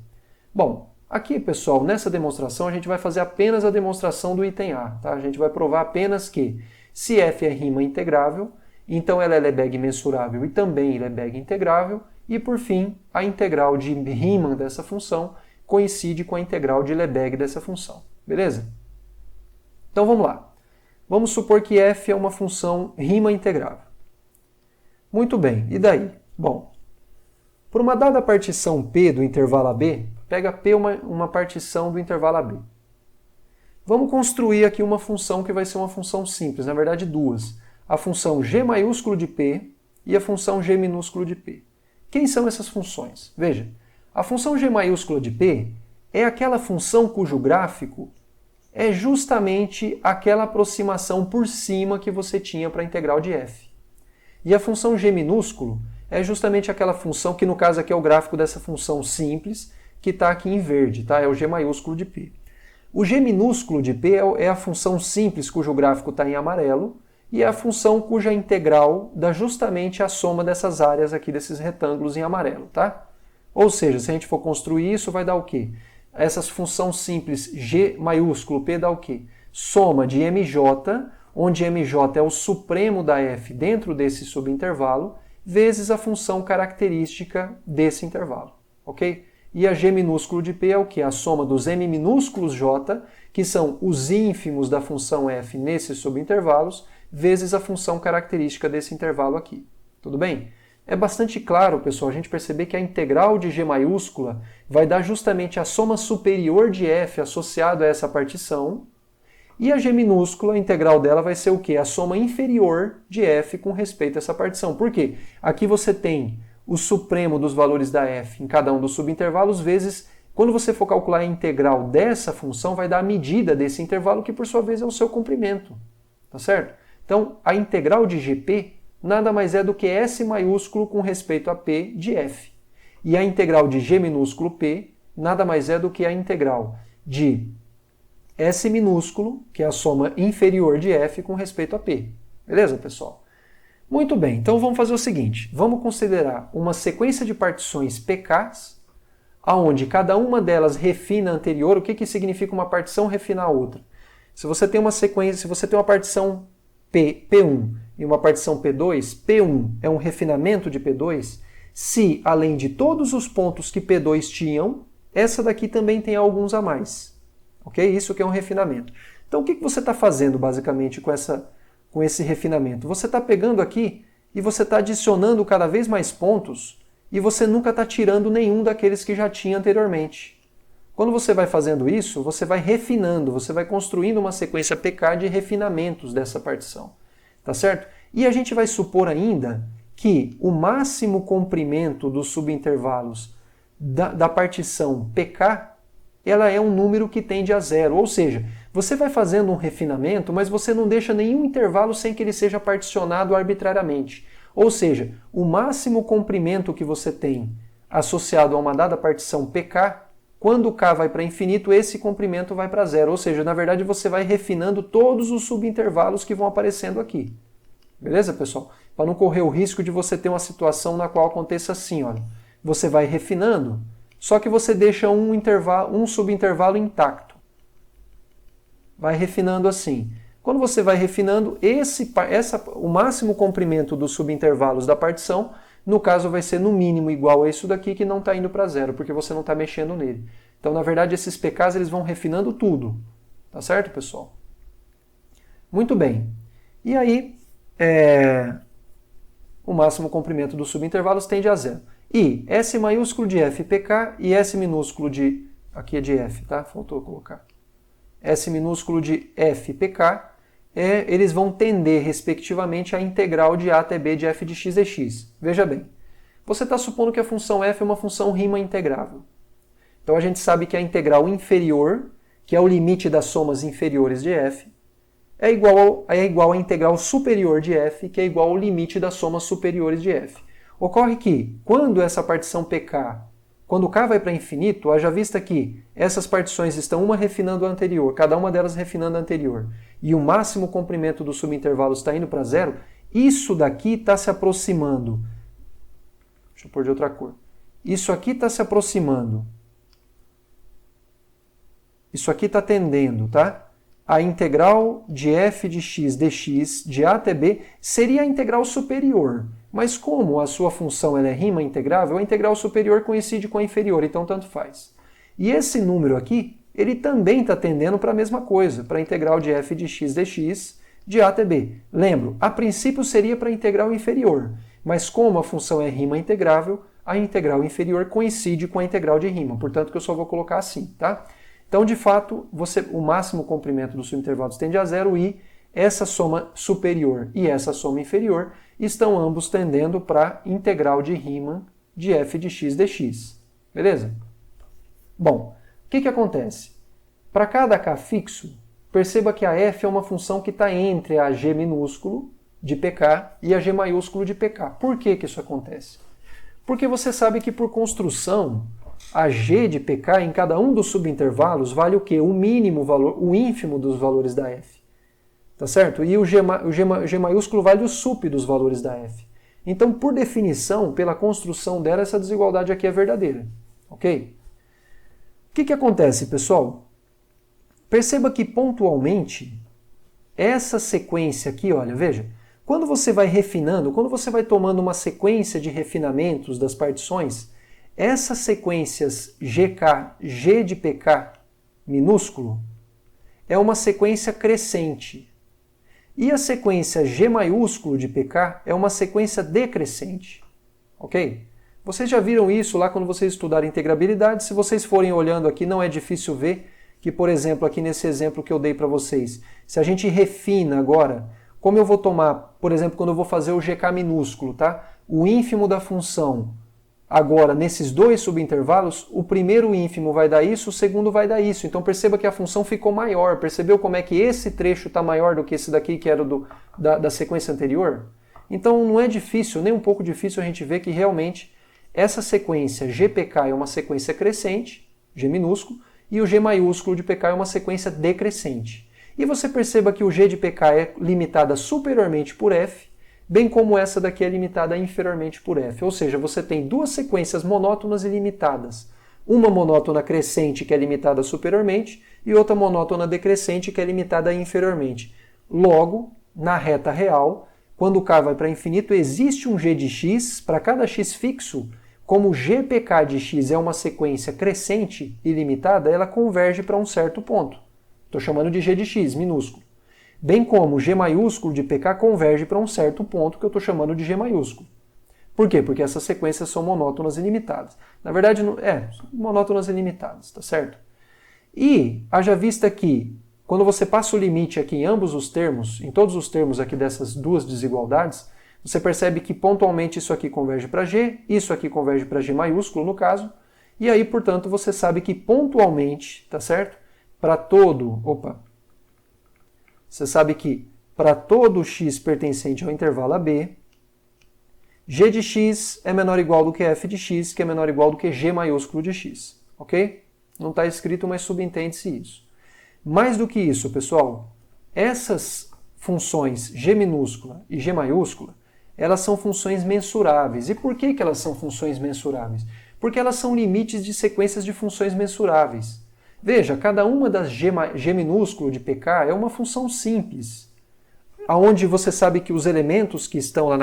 Bom, aqui, pessoal, nessa demonstração, a gente vai fazer apenas a demonstração do item A. Tá? A gente vai provar apenas que, se f é rima integrável, então ela é Lebesgue mensurável e também Lebesgue integrável, e, por fim, a integral de Riemann dessa função coincide com a integral de Lebesgue dessa função. Beleza? Então vamos lá. Vamos supor que f é uma função rima integrável. Muito bem, e daí? Bom, por uma dada partição P do intervalo AB, pega P uma partição do intervalo AB. Vamos construir aqui uma função que vai ser uma função simples, na verdade duas. A função g maiúsculo de P e a função g minúsculo de P. Quem são essas funções? Veja, a função g maiúscula de P é aquela função cujo gráfico é justamente aquela aproximação por cima que você tinha para a integral de f. E a função g minúsculo é justamente aquela função que, no caso aqui, é o gráfico dessa função simples, que está aqui em verde, tá? É o g maiúsculo de P. O g minúsculo de P é a função simples cujo gráfico está em amarelo, e é a função cuja integral dá justamente a soma dessas áreas aqui, desses retângulos em amarelo, tá? Ou seja, se a gente for construir isso, vai dar o quê? Essa função simples g maiúsculo P dá o quê? Soma de mj, onde mj é o supremo da f dentro desse subintervalo, vezes a função característica desse intervalo, ok? E a g minúsculo de P é o quê? A soma dos m minúsculos j, que são os ínfimos da função f nesses subintervalos, vezes a função característica desse intervalo aqui. Tudo bem? É bastante claro, pessoal, a gente perceber que a integral de g maiúscula vai dar justamente a soma superior de f associado a essa partição, e a g minúscula, a integral dela vai ser o quê? A soma inferior de f com respeito a essa partição. Por quê? Aqui você tem o supremo dos valores da f em cada um dos subintervalos, vezes, quando você for calcular a integral dessa função, vai dar a medida desse intervalo, que por sua vez é o seu comprimento. Tá certo? Então, a integral de gp nada mais é do que S maiúsculo com respeito a P de f. E a integral de g minúsculo P nada mais é do que a integral de S minúsculo, que é a soma inferior de f com respeito a P. Beleza, pessoal? Muito bem, então vamos fazer o seguinte. Vamos considerar uma sequência de partições pKs, aonde cada uma delas refina a anterior. O que significa uma partição refinar a outra? Se você tem uma sequência, se você tem uma partição P1 e uma partição P2, P1 é um refinamento de P2, se além de todos os pontos que P2 tinham, essa daqui também tem alguns a mais. Ok? Isso que é um refinamento. Então o que você está fazendo basicamente com esse refinamento? Você está pegando aqui e você está adicionando cada vez mais pontos e você nunca está tirando nenhum daqueles que já tinha anteriormente. Quando você vai fazendo isso, você vai refinando, você vai construindo uma sequência PK de refinamentos dessa partição. Tá certo? E a gente vai supor ainda que o máximo comprimento dos subintervalos da partição PK, ela é um número que tende a zero. Ou seja, você vai fazendo um refinamento, mas você não deixa nenhum intervalo sem que ele seja particionado arbitrariamente. Ou seja, o máximo comprimento que você tem associado a uma dada partição PK, quando o K vai para infinito, esse comprimento vai para zero. Ou seja, na verdade você vai refinando todos os subintervalos que vão aparecendo aqui. Beleza, pessoal? Para não correr o risco de você ter uma situação na qual aconteça assim, olha. Você vai refinando, só que você deixa um subintervalo intacto. Vai refinando assim. Quando você vai refinando, o máximo comprimento dos subintervalos da partição, no caso vai ser no mínimo igual a isso daqui que não está indo para zero, porque você não está mexendo nele. Então, na verdade, esses PKs eles vão refinando tudo. Tá certo, pessoal? Muito bem. E aí, o máximo comprimento dos subintervalos tende a zero. E S maiúsculo de FPK e S minúsculo de... Aqui é de F, tá? Faltou colocar. S minúsculo de FPK, eles vão tender, respectivamente, a integral de A até B de f de x dx. Veja bem, você está supondo que a função f é uma função rima integrável. Então a gente sabe que a integral inferior, que é o limite das somas inferiores de f, é igual à integral superior de f, que é igual ao limite das somas superiores de f. Ocorre que, quando essa partição PK, quando k vai para infinito, haja vista que essas partições estão uma refinando a anterior, cada uma delas refinando a anterior, e o máximo comprimento do subintervalo está indo para zero, isso daqui está se aproximando. Deixa eu pôr de outra cor. Isso aqui está se aproximando. Isso aqui está tendendo, tá? A integral de f de x dx de a até b seria a integral superior. Mas como a sua função ela é rima integrável, a integral superior coincide com a inferior, então tanto faz. E esse número aqui, ele também está tendendo para a mesma coisa, para a integral de f de x dx de a até b. Lembro, a princípio seria para a integral inferior, mas como a função é rima integrável, a integral inferior coincide com a integral de rima, portanto que eu só vou colocar assim, tá? Então, de fato, o máximo comprimento dos subintervalos tende a zero e essa soma superior e essa soma inferior estão ambos tendendo para a integral de rima de f de x dx. Beleza? Bom, o que acontece? Para cada k fixo, perceba que a f é uma função que está entre a g minúsculo de pk e a g maiúsculo de pk. Por que isso acontece? Porque você sabe que, por construção, a g de pk em cada um dos subintervalos vale o quê? O mínimo valor, o ínfimo dos valores da f. Tá certo? E o G maiúsculo vale o sup dos valores da f. Então, por definição, pela construção dela, essa desigualdade aqui é verdadeira. Ok? O que acontece, pessoal? Perceba que, pontualmente, essa sequência aqui, olha, veja, quando você vai refinando, quando você vai tomando uma sequência de refinamentos das partições, essas sequências GK, G de PK minúsculo, é uma sequência crescente. E a sequência G maiúsculo de PK é uma sequência decrescente. Ok? Vocês já viram isso lá quando vocês estudaram integrabilidade. Se vocês forem olhando aqui, não é difícil ver que, por exemplo, aqui nesse exemplo que eu dei para vocês, se a gente refina agora, como eu vou tomar, por exemplo, quando eu vou fazer o GK minúsculo, tá? O ínfimo da função, agora, nesses dois subintervalos, o primeiro ínfimo vai dar isso, o segundo vai dar isso. Então perceba que a função ficou maior. Percebeu como é que esse trecho está maior do que esse daqui, que era da sequência anterior? Então não é difícil, nem um pouco difícil a gente ver que realmente essa sequência GPK é uma sequência crescente, G minúsculo, e o G maiúsculo de PK é uma sequência decrescente. E você perceba que o G de PK é limitada superiormente por F, bem como essa daqui é limitada inferiormente por f. Ou seja, você tem duas sequências monótonas e limitadas. Uma monótona crescente que é limitada superiormente e outra monótona decrescente que é limitada inferiormente. Logo, na reta real, quando o k vai para infinito, existe um g de x, para cada x fixo, como gpk de x é uma sequência crescente e limitada, ela converge para um certo ponto. Estou chamando de g de x, minúsculo. Bem como g maiúsculo de pk converge para um certo ponto que eu estou chamando de g maiúsculo. Por quê? Porque essas sequências são monótonas ilimitadas. Na verdade, monótonas ilimitadas, tá certo? E haja vista que, quando você passa o limite aqui em ambos os termos, em todos os termos aqui dessas duas desigualdades, você percebe que pontualmente isso aqui converge para G, isso aqui converge para G maiúsculo, no caso, e aí, portanto, você sabe que pontualmente, tá certo? Você sabe que para todo x pertencente ao intervalo AB, g de x é menor ou igual do que f de x, que é menor ou igual do que g maiúsculo de x, ok? Não está escrito, mas subentende-se isso. Mais do que isso, pessoal, essas funções g minúscula e g maiúscula, elas são funções mensuráveis. E por que elas são funções mensuráveis? Porque elas são limites de sequências de funções mensuráveis. Veja, cada uma das g minúsculo de pk é uma função simples, onde você sabe que os elementos que estão lá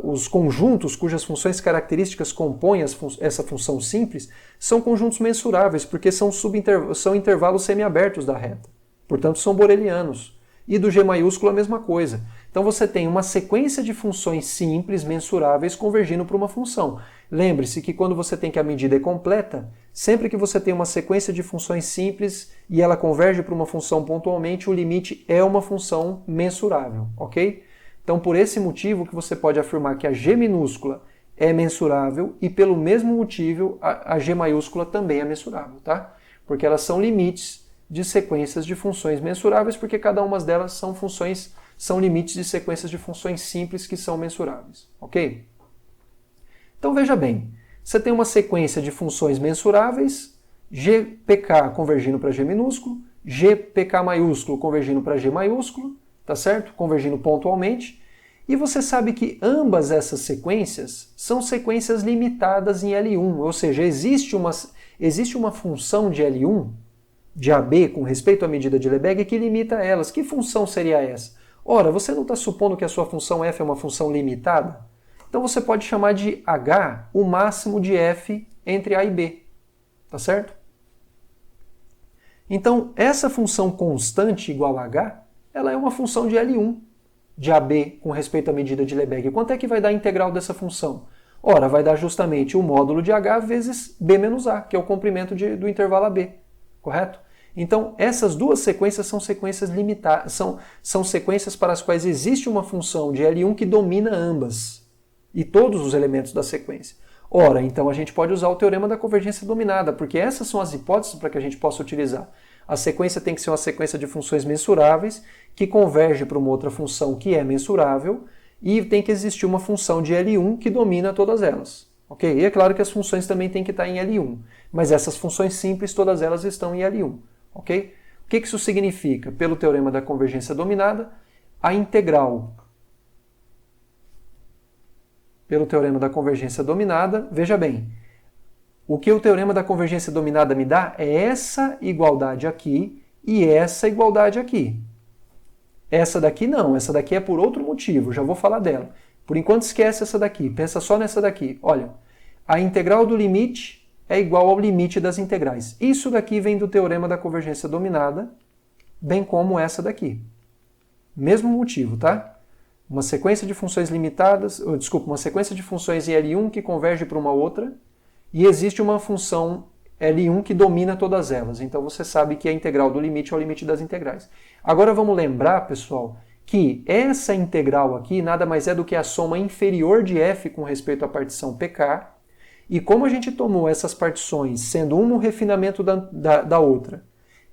os conjuntos cujas funções características compõem essa função simples são conjuntos mensuráveis, porque são intervalos semiabertos da reta. Portanto, são borelianos. E do G maiúsculo a mesma coisa. Então você tem uma sequência de funções simples, mensuráveis, convergindo para uma função. Lembre-se que quando você tem que a medida é completa, sempre que você tem uma sequência de funções simples e ela converge para uma função pontualmente, o limite é uma função mensurável, ok? Então, por esse motivo que você pode afirmar que a G minúscula é mensurável e pelo mesmo motivo a G maiúscula também é mensurável, tá? Porque elas são limites de sequências de funções mensuráveis, porque cada uma delas são limites de sequências de funções simples que são mensuráveis, ok? Então veja bem, você tem uma sequência de funções mensuráveis, GPK convergindo para G minúsculo, GPK maiúsculo convergindo para G maiúsculo, tá certo? Convergindo pontualmente. E você sabe que ambas essas sequências são sequências limitadas em L1, ou seja, existe uma função de L1, de AB, com respeito à medida de Lebesgue, que limita elas. Que função seria essa? Ora, você não está supondo que a sua função f é uma função limitada? Então você pode chamar de h o máximo de f entre a e b, tá certo? Então, essa função constante igual a h, ela é uma função de L1, de AB, com respeito à medida de Lebesgue. Quanto é que vai dar a integral dessa função? Ora, vai dar justamente o módulo de h vezes b menos a, que é o comprimento do intervalo AB, correto? Então, essas duas sequências são sequências limitadas, são sequências para as quais existe uma função de L1 que domina ambas, e todos os elementos da sequência. Ora, então a gente pode usar o teorema da convergência dominada, porque essas são as hipóteses para que a gente possa utilizar. A sequência tem que ser uma sequência de funções mensuráveis, que converge para uma outra função que é mensurável, e tem que existir uma função de L1 que domina todas elas. Ok? E é claro que as funções também têm que estar em L1, mas essas funções simples, todas elas estão em L1. Ok? O que isso significa? Pelo teorema da convergência dominada, a integral. Pelo teorema da convergência dominada, veja bem, o que o teorema da convergência dominada me dá é essa igualdade aqui e essa igualdade aqui. Essa daqui não, essa daqui é por outro motivo, já vou falar dela. Por enquanto esquece essa daqui, pensa só nessa daqui. Olha, a integral do limite é igual ao limite das integrais. Isso daqui vem do teorema da convergência dominada, bem como essa daqui. Mesmo motivo, tá? Uma sequência de funções limitadas, uma sequência de funções em L1 que converge para uma outra, e existe uma função L1 que domina todas elas. Então você sabe que a integral do limite é o limite das integrais. Agora vamos lembrar, pessoal, que essa integral aqui nada mais é do que a soma inferior de f com respeito à partição pk, e como a gente tomou essas partições, sendo uma um refinamento da outra,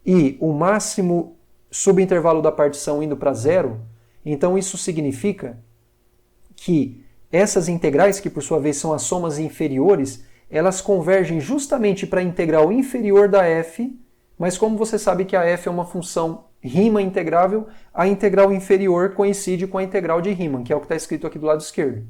e o máximo subintervalo da partição indo para zero, então isso significa que essas integrais, que por sua vez são as somas inferiores, elas convergem justamente para a integral inferior da f, mas como você sabe que a f é uma função Riemann integrável, a integral inferior coincide com a integral de Riemann, que é o que está escrito aqui do lado esquerdo.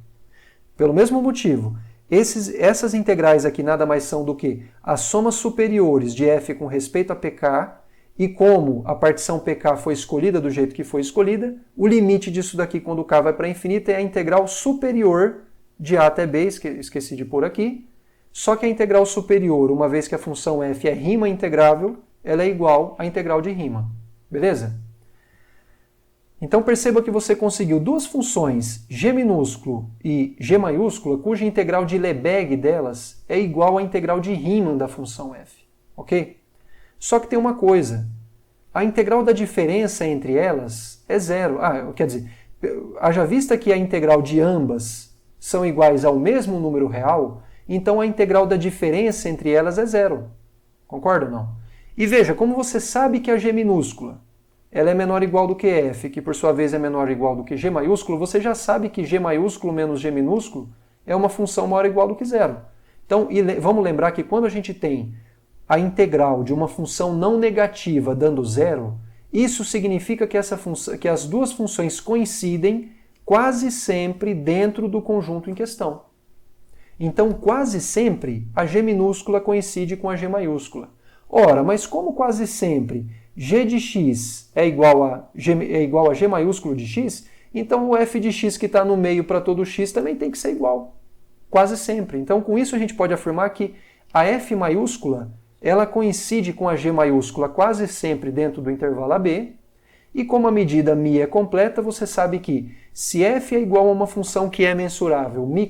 Pelo mesmo motivo, Essas integrais aqui nada mais são do que as somas superiores de f com respeito a pk, e como a partição pk foi escolhida do jeito que foi escolhida, o limite disso daqui quando k vai para infinito é a integral superior de a até b, esqueci de pôr aqui, só que a integral superior, uma vez que a função f é rima integrável, ela é igual à integral de rima. Beleza? Então perceba que você conseguiu duas funções, g minúsculo e g maiúscula, cuja integral de Lebesgue delas é igual à integral de Riemann da função f. Ok? Só que tem uma coisa, a integral da diferença entre elas é zero. Quer dizer, haja vista que a integral de ambas são iguais ao mesmo número real, então a integral da diferença entre elas é zero. Concorda ou não? E veja, como você sabe que a g minúscula ela é menor ou igual do que f, que por sua vez é menor ou igual do que g maiúsculo, você já sabe que g maiúsculo menos g minúsculo é uma função maior ou igual do que zero. Então, vamos lembrar que quando a gente tem a integral de uma função não negativa dando zero, isso significa que as duas funções coincidem quase sempre dentro do conjunto em questão. Então, quase sempre, a g minúscula coincide com a g maiúscula. Ora, mas como quase sempre g de x é igual a g maiúsculo de x, então o f de x que está no meio para todo x também tem que ser igual. Quase sempre. Então, com isso a gente pode afirmar que a f maiúscula ela coincide com a g maiúscula quase sempre dentro do intervalo AB, e como a medida μ é completa, você sabe que se f é igual a uma função que é mensurável m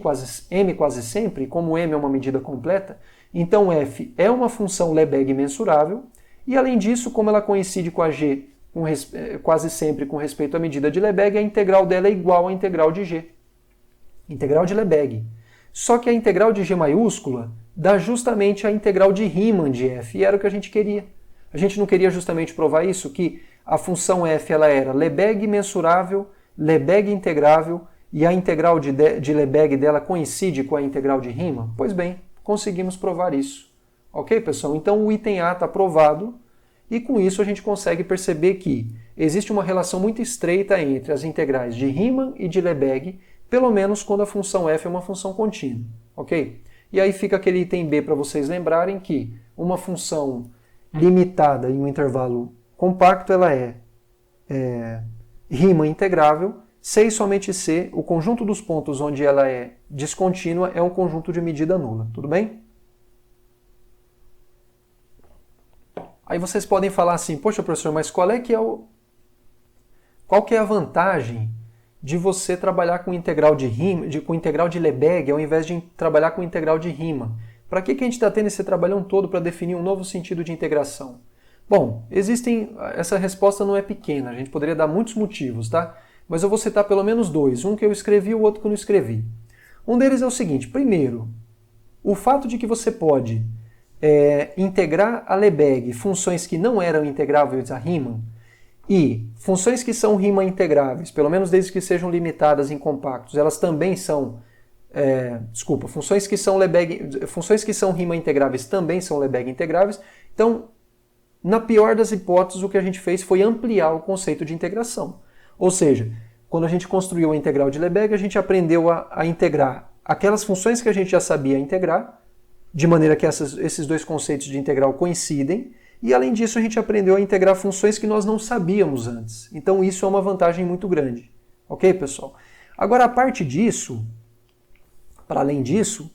quase sempre, como m é uma medida completa, então f é uma função Lebesgue mensurável, e além disso, como ela coincide com a g quase sempre com respeito à medida de Lebesgue, a integral dela é igual à integral de g. Integral de Lebesgue. Só que a integral de g maiúscula dá justamente a integral de Riemann de f, e era o que a gente queria. A gente não queria justamente provar isso, que a função f ela era Lebesgue mensurável, Lebesgue integrável, e a integral de Lebesgue dela coincide com a integral de Riemann? Pois bem, conseguimos provar isso. Ok, pessoal? Então o item A está provado, e com isso a gente consegue perceber que existe uma relação muito estreita entre as integrais de Riemann e de Lebesgue, pelo menos quando a função f é uma função contínua. Ok? E aí fica aquele item B para vocês lembrarem que uma função limitada em um intervalo compacto ela é Riemann integrável, se e somente se o conjunto dos pontos onde ela é descontínua é um conjunto de medida nula. Tudo bem? Aí vocês podem falar assim, poxa professor, mas qual que é a vantagem de você trabalhar com integral de Riemann, com integral de Lebesgue, ao invés de trabalhar com integral de Riemann? Para que a gente está tendo esse trabalhão todo para definir um novo sentido de integração? Bom, essa resposta não é pequena, a gente poderia dar muitos motivos, tá? Mas eu vou citar pelo menos dois, um que eu escrevi e o outro que eu não escrevi. Um deles é o seguinte, primeiro, o fato de que você pode integrar a Lebesgue funções que não eram integráveis a Riemann e funções que são Riemann integráveis, pelo menos desde que sejam limitadas em compactos, elas também são funções que são Riemann integráveis também são Lebesgue integráveis. Então, na pior das hipóteses, o que a gente fez foi ampliar o conceito de integração. Ou seja, quando a gente construiu a integral de Lebesgue, a gente aprendeu a integrar aquelas funções que a gente já sabia integrar, de maneira que esses dois conceitos de integral coincidem, e além disso a gente aprendeu a integrar funções que nós não sabíamos antes. Então isso é uma vantagem muito grande. Ok, pessoal? Agora, a parte disso, para além disso,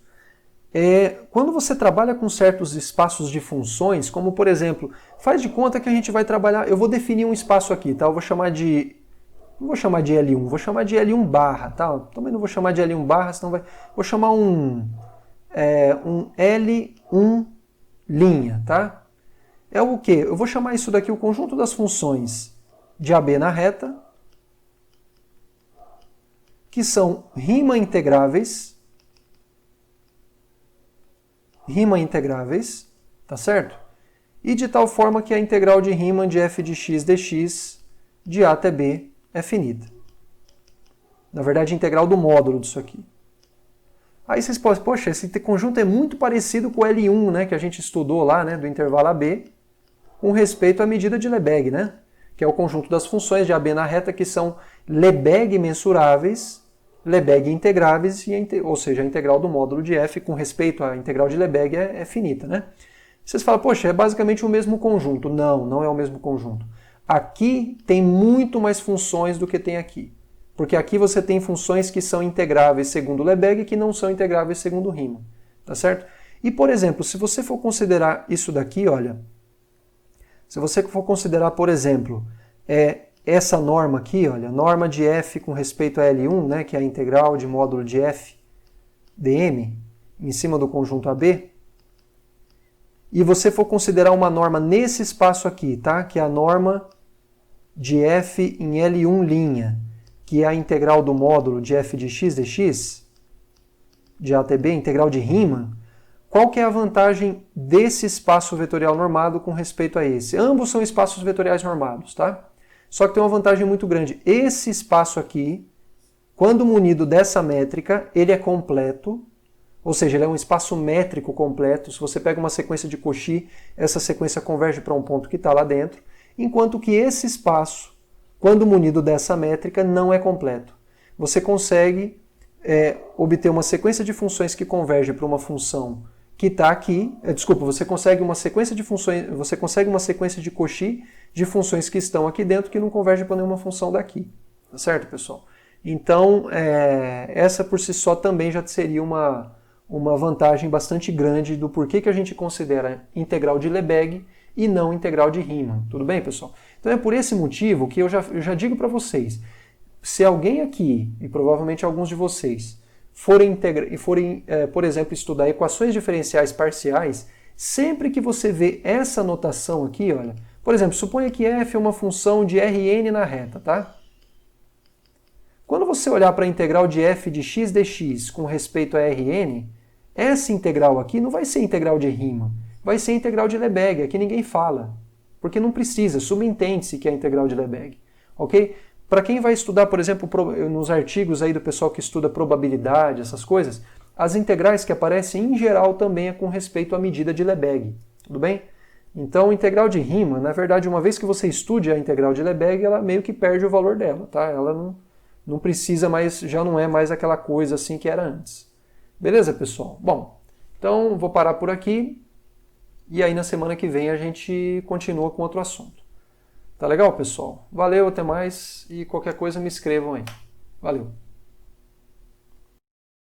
quando você trabalha com certos espaços de funções, como por exemplo, faz de conta que a gente vai trabalhar, eu vou definir um espaço aqui, tá? Eu vou chamar de, não vou chamar de L1, vou chamar de L1 barra, tá? Também não vou chamar de L1 barra, senão vou chamar um L1 linha, tá? É o quê? Eu vou chamar isso daqui o conjunto das funções de AB na reta, que são Riemann integráveis, tá certo? E de tal forma que a integral de Riemann de f de x dx de a até b é finita. Na verdade, a integral do módulo disso aqui. Aí vocês podem, poxa, esse conjunto é muito parecido com o L1, né, que a gente estudou lá, né, do intervalo AB, com respeito à medida de Lebesgue, né, que é o conjunto das funções de AB na reta que são Lebesgue mensuráveis Lebesgue integráveis, ou seja, a integral do módulo de f com respeito à integral de Lebesgue é finita, né? Vocês falam, poxa, é basicamente o mesmo conjunto. Não, não é o mesmo conjunto. Aqui tem muito mais funções do que tem aqui. Porque aqui você tem funções que são integráveis segundo Lebesgue e que não são integráveis segundo Riemann. Tá certo? E, por exemplo, se você for considerar isso daqui, olha, se você for considerar, por exemplo, essa norma aqui, olha, norma de f com respeito a L1, né, que é a integral de módulo de f dm, em cima do conjunto AB, e você for considerar uma norma nesse espaço aqui, tá, que é a norma de f em L1', que é a integral do módulo de f de x dx, de A até B, integral de Riemann, qual que é a vantagem desse espaço vetorial normado com respeito a esse? Ambos são espaços vetoriais normados, tá? Só que tem uma vantagem muito grande. Esse espaço aqui, quando munido dessa métrica, ele é completo, ou seja, ele é um espaço métrico completo. Se você pega uma sequência de Cauchy, essa sequência converge para um ponto que está lá dentro, enquanto que esse espaço, quando munido dessa métrica, não é completo. Você consegue obter uma sequência de funções que converge para uma função que está aqui, você consegue uma sequência de funções, você consegue uma sequência de Cauchy de funções que estão aqui dentro que não convergem para nenhuma função daqui. Tá certo, pessoal? Então, essa por si só também já seria uma vantagem bastante grande do porquê que a gente considera integral de Lebesgue e não integral de Riemann. Tudo bem, pessoal? Então é por esse motivo que eu já digo para vocês, se alguém aqui, e provavelmente alguns de vocês, forem, por exemplo, estudar equações diferenciais parciais, sempre que você vê essa notação aqui, olha, por exemplo, suponha que f é uma função de Rn na reta, tá? Quando você olhar para a integral de f de x dx com respeito a Rn, essa integral aqui não vai ser integral de Riemann, vai ser integral de Lebesgue, aqui ninguém fala, porque não precisa, subentende-se que é integral de Lebesgue, ok? Para quem vai estudar, por exemplo, nos artigos aí do pessoal que estuda probabilidade, essas coisas, as integrais que aparecem em geral também é com respeito à medida de Lebesgue, tudo bem? Então, a integral de Riemann, na verdade, uma vez que você estude a integral de Lebesgue, ela meio que perde o valor dela, tá? Ela não precisa mais, já não é mais aquela coisa assim que era antes. Beleza, pessoal? Bom, então vou parar por aqui e aí na semana que vem a gente continua com outro assunto. Tá legal, pessoal? Valeu, até mais e qualquer coisa me escrevam aí. Valeu!